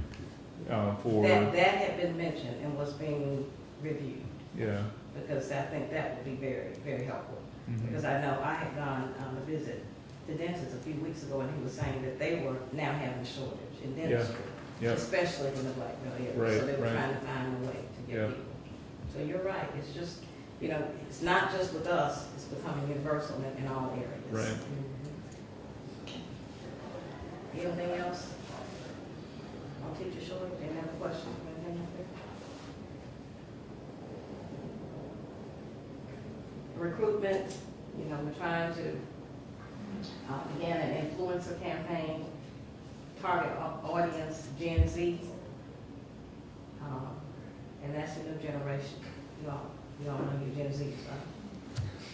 for. That had been mentioned and was being reviewed. Yeah. Because I think that would be very, very helpful. Because I know I had gone to visit the dentist a few weeks ago and he was saying that they were now having a shortage in dentistry. Yeah. Especially in the Black Belt area. Right, So they were right. trying to find a way to get Yeah. people. So you're right, it's just, you know, it's not just with us, it's becoming universal in all areas. Right. Anything else? On teacher shortage, any other questions or anything out there? Recruitment, you know, we're trying to begin an influencer campaign, target audience Gen Z, and that's the new generation. You all know your Gen Zs,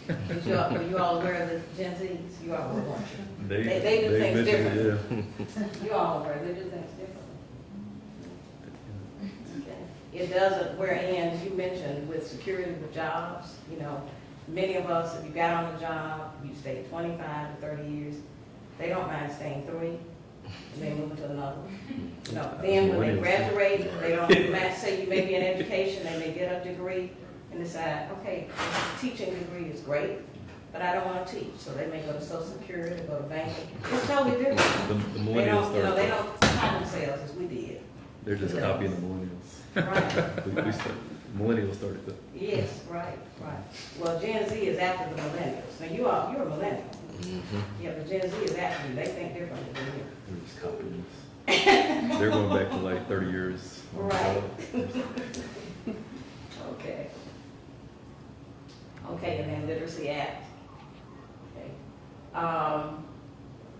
right? Were you all aware of the Gen Zs? You all were, weren't you? They do things differently. You all aware, they do things differently. Okay. It doesn't, wherein you mentioned with security with jobs, you know, many of us, if you got on a job, you stayed 25 to 30 years, they don't mind staying 3, and then moving to another. No, then when they graduate, they don't, say you may be in education, they may get a degree and decide, okay, teaching degree is great, but I don't want to teach. So they may go to Social Security, go to banking. It's totally different. The They millennials don't, you know, they start, don't tie themselves as we did. they're just copying the millennials. Right. Millennials started that. Yes, right. Well, Gen Z is after the millennials. Now, you're a millennial. Yeah, but Gen Z is after you. They think differently than you. They're just copying us. They're going back to like 30 years. on the Right. job. Okay. Okay, and then Literacy Act. Okay.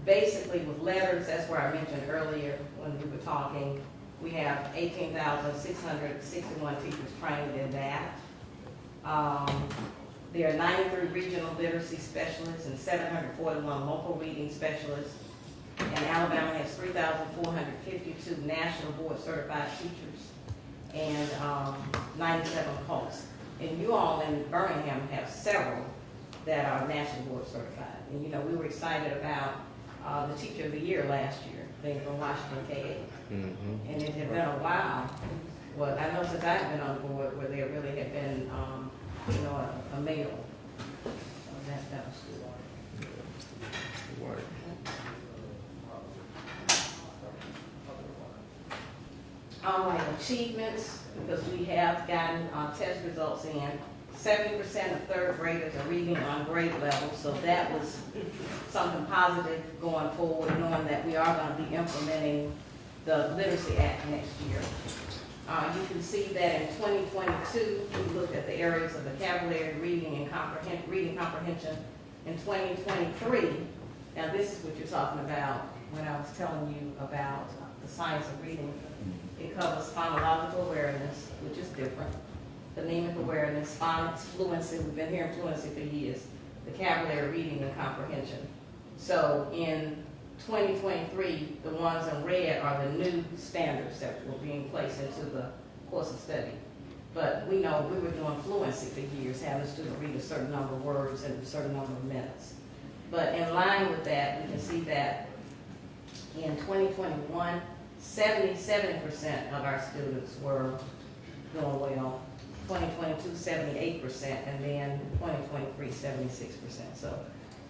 Basically with letters, that's where I mentioned earlier when we were talking, we have 18,661 teachers trained in that. There are 93 regional literacy specialists and 741 local reading specialists. And Alabama has 3,452 national board certified teachers and 97 posts. And you all in Birmingham have several that are national board certified. And you know, we were excited about the Teacher of the Year last year, being from Washington K. And it had been a while. Well, I know since I've been on board where there really had been, you know, a male. So that was good. All right, achievements, because we have gotten test results in. 70% of third graders are reading on grade level, so that was something positive going forward, knowing that we are going to be implementing the Literacy Act next year. You can see that in 2022, we looked at the areas of vocabulary, reading, and comprehension. In 2023, now this is what you're talking about when I was telling you about the science of reading. It covers phonological awareness, which is different, phonemic awareness, phonics, fluency, we've been hearing fluency for years, vocabulary, reading, and comprehension. So in 2023, the ones in red are the new standards that were being placed into the course of study. But we know we were doing fluency for years, having a student read a certain number of words in a certain number of minutes. But in line with that, we can see that in 2021, 70% of our students were doing well. 2022, 78%, and then 2023, 76%. So,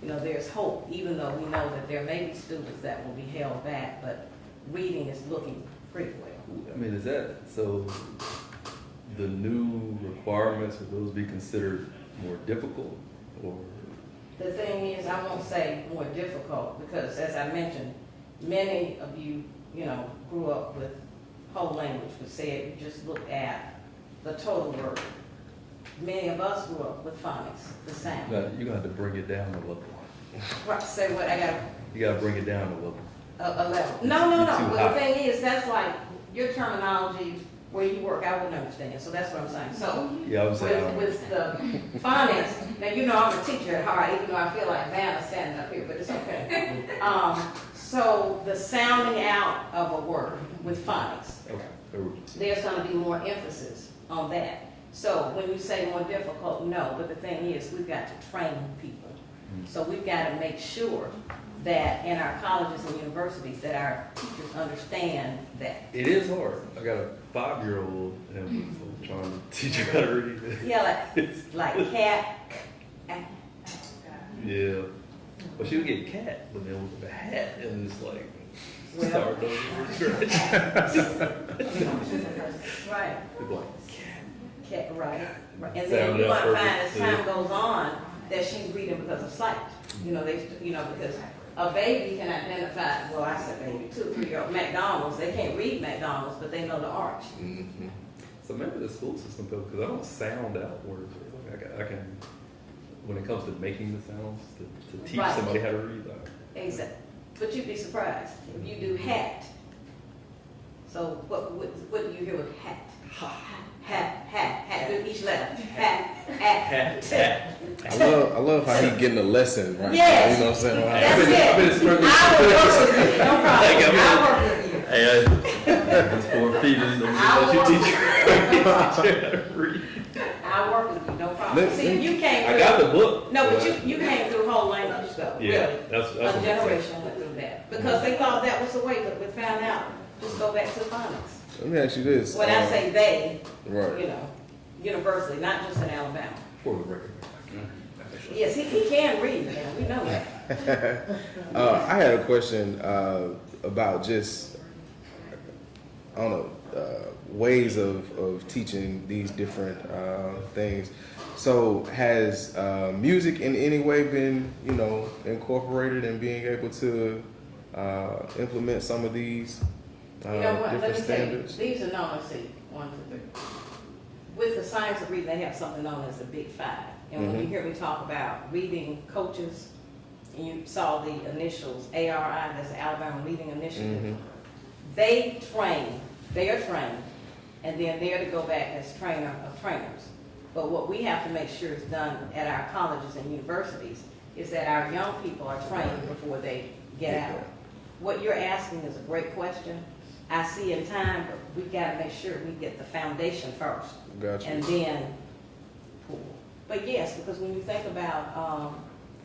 you know, there's hope, even though we know that there may be students that will be held back, but reading is looking pretty well. I mean, is that, so the new requirements, would those be considered more difficult or? The thing is, I won't say more difficult, because as I mentioned, many of you, you know, grew up with whole language, but said you just look at the total word. Many of us grew up with phonics, the sound. You're gonna have to bring it down a level. Right, say what, You gotta bring it down a level. a level. No. You're too Well, high. the thing is, that's like your terminology where you work, I wouldn't understand. So that's what I'm saying. So Yeah, I would say, I don't- with the phonics, now you know I'm a teacher at heart, even though I feel like Vanna standing up here, but it's okay. So the sounding out of a word with phonics, okay. there's going to be more emphasis on that. So when you say more difficult, no, but the thing is, we've got to train people. So we've got to make sure that in our colleges and universities that our teachers understand that. It is hard. I got a 5-year-old and I'm trying to teach her how to read. Yeah, like cat. Yeah. Well, she would get cat, but then with the hat, and it's like, Well- start over from scratch. Right. It's like, Cat, right. And then Sound you're out going to find perfect, as time goes on that she's reading because of sight. You know, because a baby can identify, well, I said baby, 2 or 3-year-old McDonald's, they can't read McDonald's, but they know the arch. Mm-hmm. So maybe the school system, though, because I don't sound out words. I can, when it comes to making the sounds, to teach Right. somebody how to read. Exactly. But you'd be surprised if you do hat. So what do you hear with hat? Hat. Do each letter. Hat. Hat. I love how he getting a lesson right Yes. now. You know what I'm saying? That's it. I will work with you. No problem. I'll work with you. Hey, it's 4 feet, and I you will teach her how to read. I'll work with you. No problem. Let- See, you came I through. got the book. No, but you came through whole language though. Yeah, Really. that's A what I'm saying. generation went through that because they thought that was the way, but we found out. Just go back to phonics. Let me ask you this. When I say they, right. you know, universally, not just in Alabama. For the record. Yes, he can read, man. We know that. I had a question about just, I don't know, ways of teaching these different things. So has music in any way been, you know, incorporated in being able to implement some of these You know what? different Let me tell you, standards? these are known as, see, 1, 2, 3. With the science of reading, they have something known as the Big Five. And when you hear me talk about reading coaches, and you saw the initials ARI, that's the Alabama Reading Initiative, they are trained, and then they're to go back as trainer of trainers. But what we have to make sure is done at our colleges and universities is that our young people are trained before they get out. What you're asking is a great question. I see in time, but we've got to make sure we get the foundation first. Gotcha. And then pool. But yes, because when you think about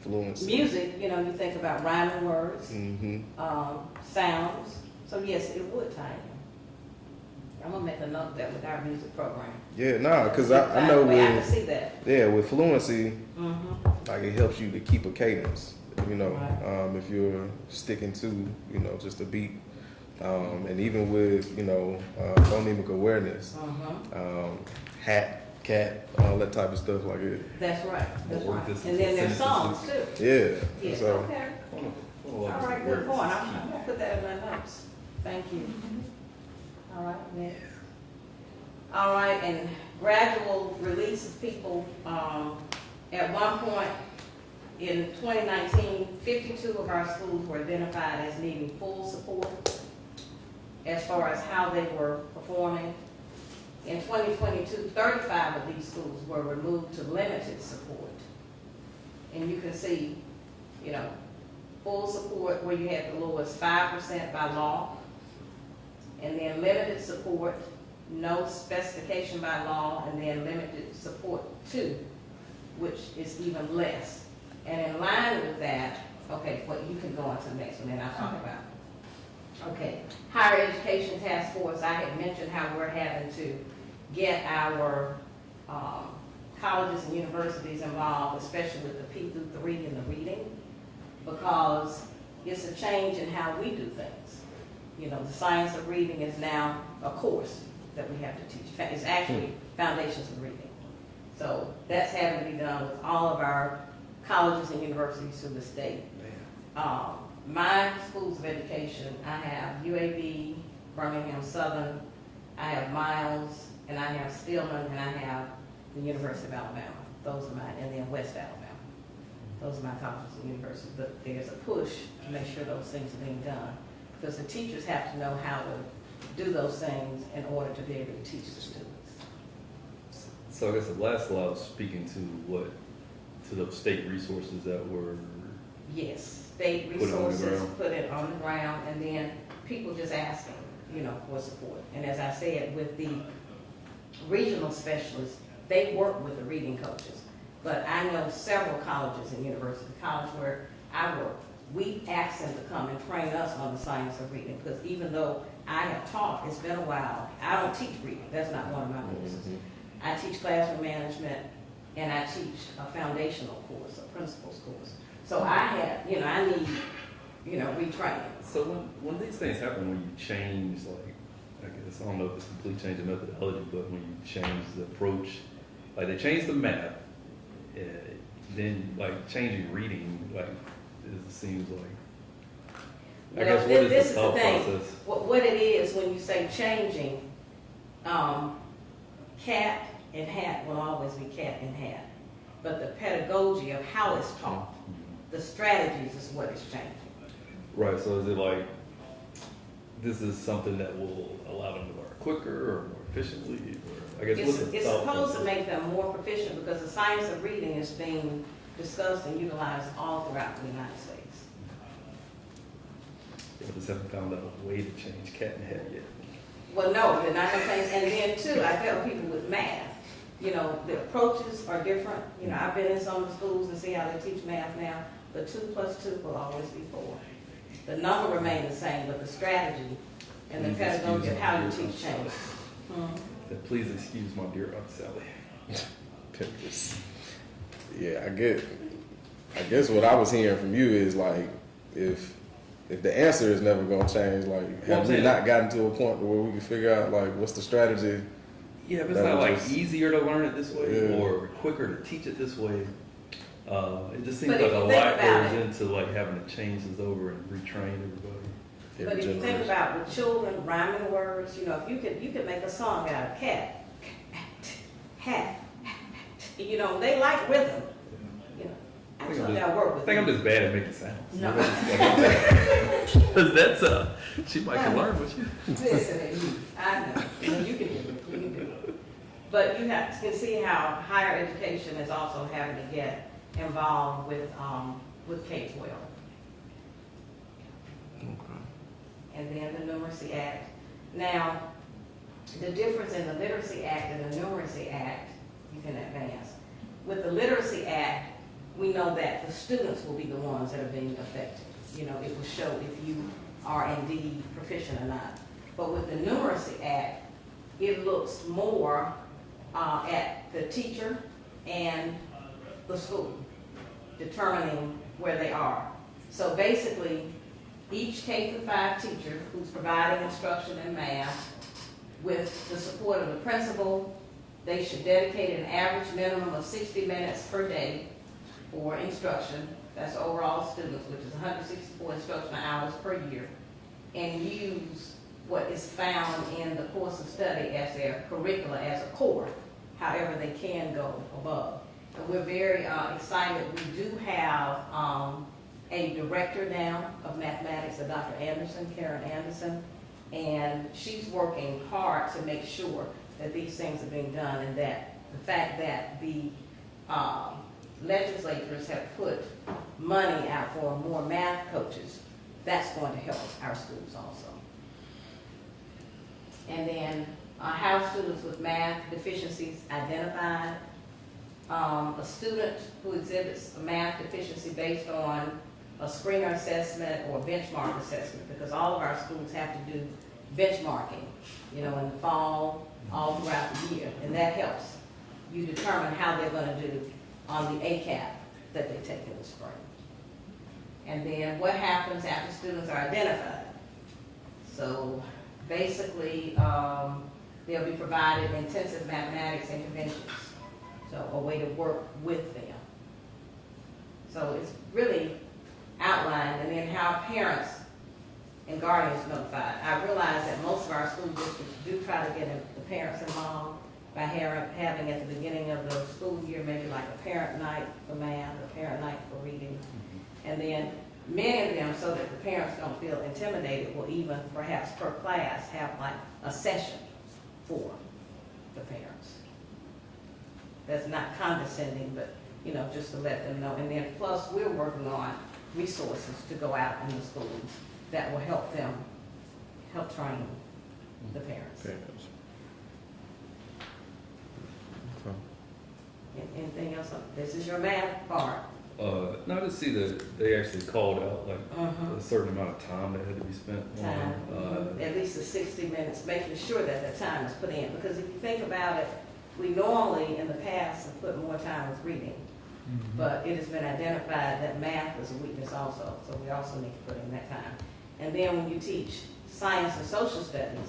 Fluency. music, you know, you think about rhyming words, Mm-hmm. sounds. So yes, it would tie in. I'm gonna make a note of that with our music program. Yeah, nah, because I know I can with, see that. yeah, with fluency, Mm-hmm. like it helps you to keep a cadence, you know, Right. if you're sticking to, you know, just a beat. And even with, phonemic awareness, Uh-huh. hat, cat, all that type of stuff like it. That's right, that's Or right. this And is then there's sentences. songs too. Yeah. Yes, So, okay. All All right, good point. I'm gonna put that in my notes. Thank you. All right, next. All right, and gradual release of people. At one point in 2019, 52 of our schools were identified as needing full support as far as how they were performing. In 2022, 35 of these schools were removed to limited support. And you can see, full support where you had the lowest 5% by law, and then limited support, no specification by law, and then limited support 2, which is even less. And in line with that, okay, well, you can go on to the next one, and I'll talk about it. Okay, higher education task force, I had mentioned how we're having to get our colleges and universities involved, especially with the P through 3 and the reading, because it's a change in how we do things. The science of reading is now a course that we have to teach. It's actually foundations of reading. So that's having to be done with all of our colleges and universities through the state. My schools of education, I have UAB, Birmingham Southern, I have Miles, and I have Stillman, and I have the University of Alabama. Those are mine, and then West Alabama. Those are my colleges and universities. But there's a push to make sure those things are being done, because the teachers have to know how to do those things in order to be able to teach the students. So I guess the last slide was speaking to the state resources that were, Yes, state Put it on the resources, ground. put it on the ground, and then people just asking, for support. And as I said, with the regional specialists, they work with the reading coaches. But I know several colleges and universities, college where I work, we ask them to come and train us on the science of reading, because even though I have taught, it's been a while, I don't teach reading, that's not one of my courses. I teach classroom management, and I teach a foundational course, a principles course. So I have, I need, retraining. so when these things happen, when you change, like, I guess, I don't know if it's complete change of methodology, but when you change the approach, like they change the math, then like changing reading, like it seems like, I guess, what This is the the thought thing. process? What it is, when you say changing, cat and hat will always be cat and hat. But the pedagogy of how it's taught, the strategies is what is changing. Right, so is it like, this is something that will allow them to learn quicker or more efficiently, or, I guess, what's the It's thought supposed to process? make them more proficient, because the science of reading is being discussed and utilized all throughout the United States. They just haven't found out a way to change cat and hat yet. Well, no, they're not gonna change. And then too, I tell people with math, the approaches are different. I've been in some of the schools and see how they teach math now, but 2 + 2 will always be 4. The number remains the same, but the strategy and the Please pedagogy of excuse how my you dear teach changes. Then please excuse my dear Aunt Sally. Yeah, I guess what I was hearing from you is like, if the answer is never gonna change, like, Well, have we man. not gotten to a point where we can figure out like what's the strategy? Yeah, if it's That not was like just- easier to learn it this way Yeah. or quicker to teach it this way, it just seems But like if a you think lot about goes it- into like having to change this over and retrain everybody. But if you think about with children, rhyming words, if you could make a song out of cat, hat, they like rhythm. I think told I'm you I work with I think I'm them. just bad at making sounds. No. Because that's she might can learn with you. Listen, I know, you can do it, you can do it. But you can see how higher education is also having to get involved with K-12. And then the Numeracy Act. Now, the difference in the Literacy Act and the Numeracy Act, you can advance. With the Literacy Act, we know that the students will be the ones that are being affected. It will show if you are indeed proficient or not. But with the Numeracy Act, it looks more at the teacher and the school determining where they are. So basically, each K-5 teacher who's providing instruction in math, with the support of the principal, they should dedicate an average minimum of 60 minutes per day for instruction. That's overall students, which is 164 instructional hours per year, and use what is found in the course of study as their curricula as a core. However, they can go above. And we're very excited. We do have a director now of mathematics, Dr. Anderson, Karen Anderson, and she's working hard to make sure that these things are being done, and that the fact that the legislators have put money out for more math coaches, that's going to help our schools also. And then how students with math deficiencies identified. A student who exhibits a math deficiency based on a screener assessment or benchmark assessment, because all of our schools have to do benchmarking, you know, in the fall, all throughout the year, and that helps you determine how they're going to do on the ACAP that they take in the spring. And then what happens after students are identified? So basically, they'll be provided intensive mathematics interventions, so a way to work with them. So it's really outlined, and then how parents and guardians notified. I realize that most of our school districts do try to get the parents involved by having at the beginning of the school year maybe like a parent night for math, a parent night for reading, and then many of them, so that the parents don't feel intimidated, will even perhaps per class have like a session for the parents. That's not condescending, but you know, just to let them know. And then plus we're working on resources to go out in the schools that will help them, help train the parents. Anything else? This is your math part. No, I just see that they actually called out like a certain amount of time that had to be spent on. At least the 60 minutes, making sure that the time is put in. Because if you think about it, we normally in the past have put more time with reading. But it has been identified that math is a weakness also, so we also need to put in that time. And then when you teach science and social studies,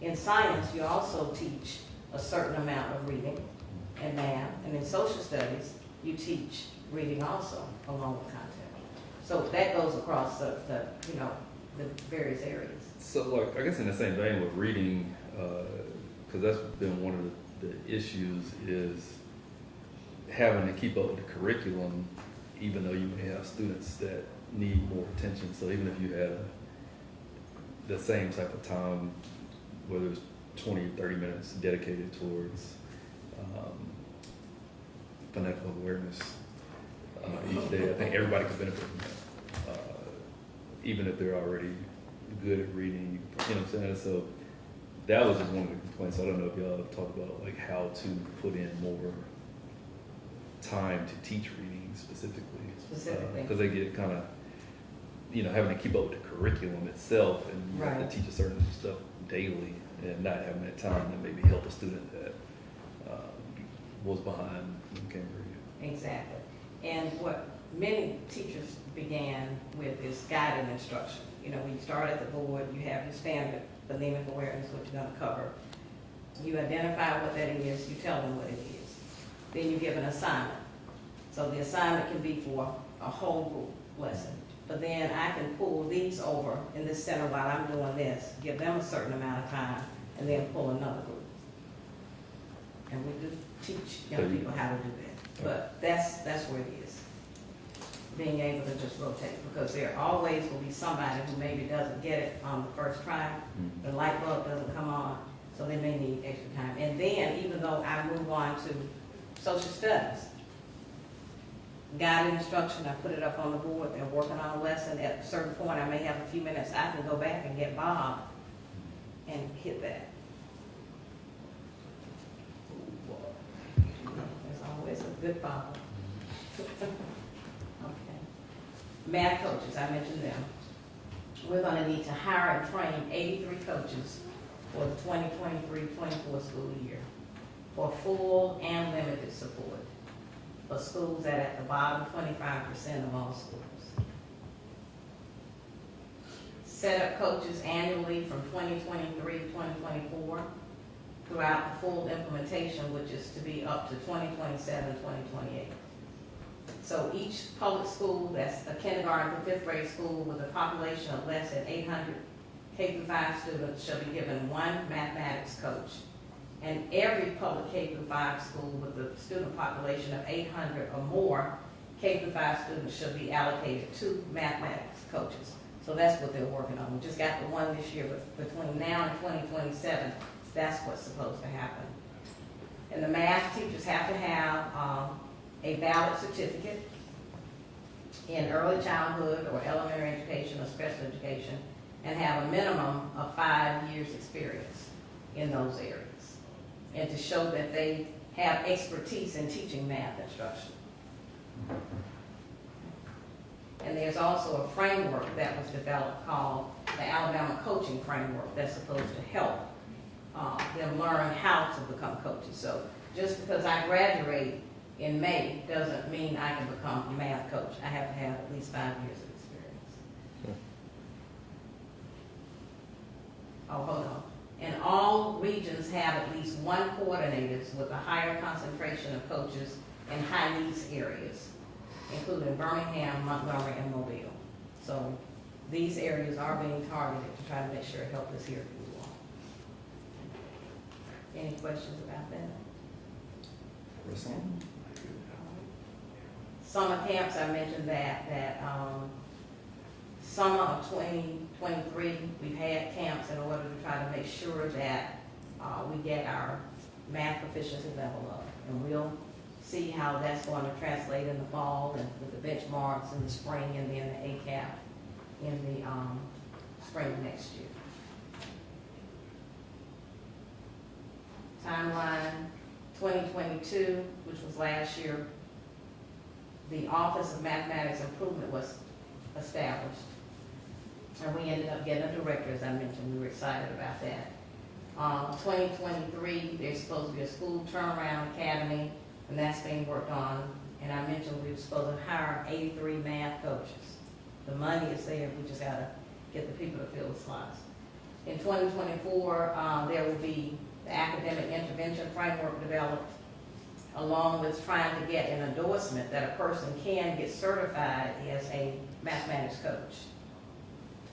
in science you also teach a certain amount of reading and math, and in social studies you teach reading also along with content. So that goes across the you know, the various areas. So like, I guess in the same vein with reading, because that's been one of the issues is having to keep up with the curriculum, even though you may have students that need more attention. So even if you had the same type of time, whether it's 20 or 30 minutes dedicated towards phonetical awareness each day, I think everybody could benefit from that. Even if they're already good at reading, you know what I'm saying? So that was just one of the complaints. I don't know if y'all have talked about like how to put in more time to teach reading specifically. Because they get kind of, you know, having to keep up with the curriculum itself, and you have to teach a certain stuff daily, and not having that time to maybe help a student that was behind and can't read. Exactly. And what many teachers began with is guided instruction. You know, when you start at the board, you have your standard phonemic awareness, what you're going to cover. You identify what that is, you tell them what it is. Then you give an assignment. So the assignment can be for a whole group lesson. But then I can pull these over in this center while I'm doing this, give them a certain amount of time, and then pull another group. And we do teach young people how to do that. But that's where it is. Being able to just rotate, because there always will be somebody who maybe doesn't get it on the first try. The light bulb doesn't come on, so they may need extra time. And then, even though I move on to social studies, guided instruction, I put it up on the board, they're working on a lesson. At a certain point, I may have a few minutes, I can go back and get Bob and hit that. There's always a good Bob. Okay. Math coaches, I mentioned them. We're gonna need to hire and train 83 coaches for the 2023-24 school year for full and limited support for schools that are at the bottom 25% of all schools. set up coaches annually from 2023 to 2024 throughout the full implementation, which is to be up to 2027, 2028. So each public school that's a kindergarten to fifth grade school with a population of less than 800 K-5 students shall be given one mathematics coach. And every public K-5 school with a student population of 800 or more K-5 students should be allocated 2 mathematics coaches. So that's what they're working on. We just got the one this year, but between now and 2027, that's what's supposed to happen. And the math teachers have to have a valid certificate in early childhood or elementary education or special education, and have a minimum of 5 years experience in those areas, and to show that they have expertise in teaching math instruction. And there's also a framework that was developed called the Alabama Coaching Framework that's supposed to help them learn how to become coaches. So just because I graduate in May doesn't mean I can become a math coach. I have to have at least 5 years of experience. Oh, hold on. And all regions have at least one coordinators with a higher concentration of coaches in high needs areas, including Birmingham, Montgomery, and Mobile. So these areas are being targeted to try to make sure help is here for you all. Any questions about that? Summer camps, I mentioned that summer of 2023, we've had camps in order to try to make sure that we get our math proficiency level up. And we'll see how that's going to translate in the fall, and with the benchmarks in the spring, and then the ACAP in the spring of next year. Timeline 2022, which was last year, the Office of Mathematics Improvement was established. And we ended up getting a director, as I mentioned. We were excited about that. 2023, there's supposed to be a school turnaround academy, and that's being worked on. And I mentioned we were supposed to hire 83 math coaches. The money is there, we just gotta get the people to fill the slots. In 2024, there will be the academic intervention framework developed, along with trying to get an endorsement that a person can get certified as a mathematics coach.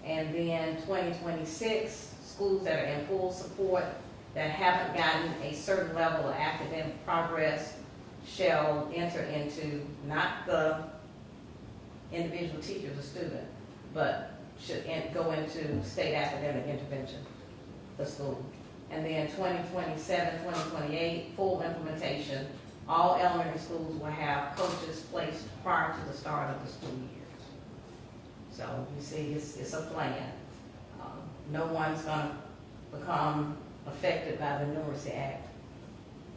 And then 2026, schools that are in full support that haven't gotten a certain level of academic progress shall enter into not the individual teacher, the student, but should go into state academic intervention, the school. And then 2027, 2028, full implementation. All elementary schools will have coaches placed prior to the start of the school year. So you see, it's a plan. No one's going to become affected by the Numeracy Act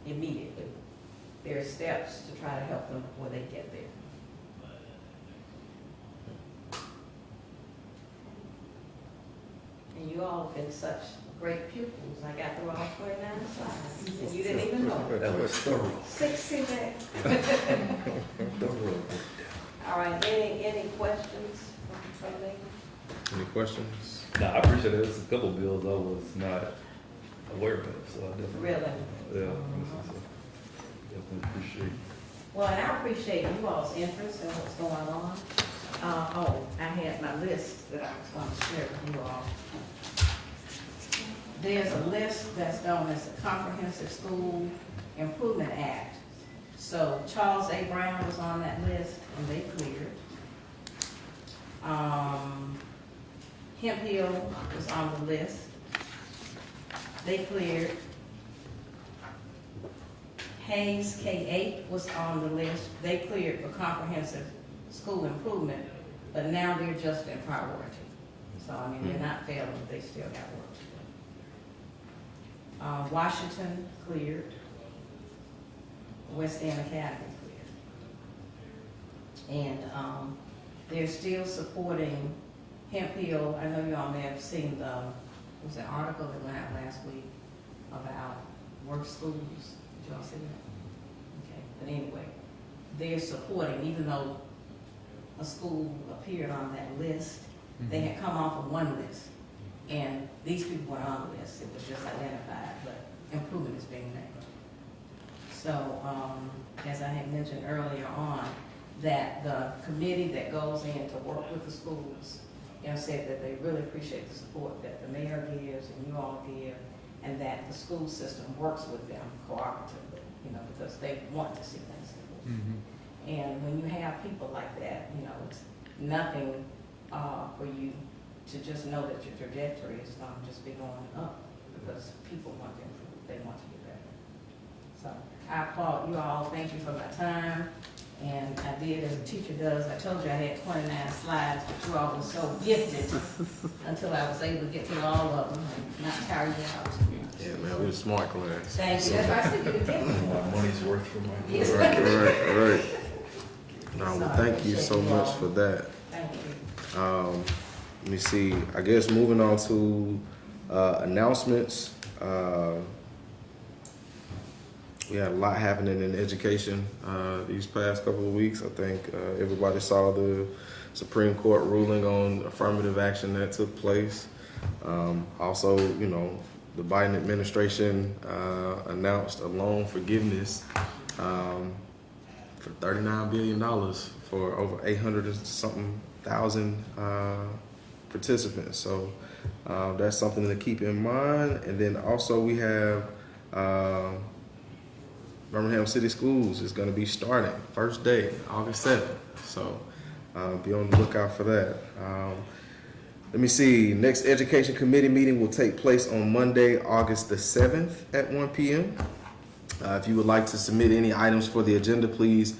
immediately. There are steps to try to help them before they get there. And you all have been such great pupils. I got through all 29 slides, and you didn't even know it. That was thorough. 60 minutes. Thorough. All right, any questions from me? Any questions? No, I appreciate it. There's a couple bills I was not aware of, so I definitely. Really? Yeah, definitely appreciate. Well, and I appreciate you all's interest in what's going on. I had my list that I was going to share with you all. There's a list that's known as the Comprehensive School Improvement Act. So Charles A. Brown was on that list, and they cleared. Hemp Hill was on the list. They cleared. Hayes K-8 was on the list. They cleared for comprehensive school improvement, but now they're just in priority. So, I mean, they're not failing, but they still got work to do. Washington cleared. West End Academy cleared. And they're still supporting Hemp Hill. I know you all may have seen was an article that went out last week about work schools. Did y'all see that? Okay, but anyway, they're supporting, even though a school appeared on that list, They had come off of one list, and these people were on the list. It was just identified, but improvement is being made. So, as I had mentioned earlier on, that the committee that goes in to work with the schools, said that they really appreciate the support that the mayor gives and you all give, and that the school system works with them cooperatively, because they want to see things improve. And when you have people like that, it's nothing for you to just know that your trajectory is going to just be going up, because people want to improve, they want to get better. So I applaud you all, thank you for my time, and I did as a teacher does. I told you I had 29 slides, but you all were so gifted until I was able to get through all of them and not tire you out. Yeah, man, we a smart class. Thank you, that's why I said you could take me. My money's worth for my. Yes. Right. No, well, thank you so much for that. Thank you. Let me see, I guess moving on to announcements. We had a lot happening in education these past couple of weeks. I think everybody saw the Supreme Court ruling on affirmative action that took place. Also, the Biden administration announced a loan forgiveness for $39 billion for over 800 and something thousand participants. So that's something to keep in mind. And then also we have Birmingham City Schools is going to be starting first day, August 7th. So be on the lookout for that. Let me see. Next Education Committee meeting will take place on Monday, August the 7th at 1 p.m. If you would like to submit any items for the agenda, please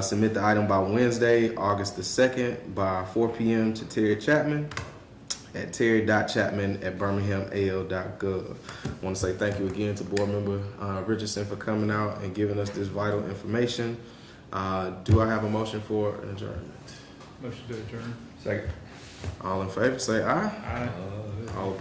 submit the item by Wednesday, August the 2nd by 4 p.m. to Terry Chapman at terry.chapman@birminghamal.gov. I want to say thank you again to Board Member Richardson for coming out and giving us this vital information. Do I have a motion for adjournment? Motion to adjourn. Second. All in favor, say aye. Aye. All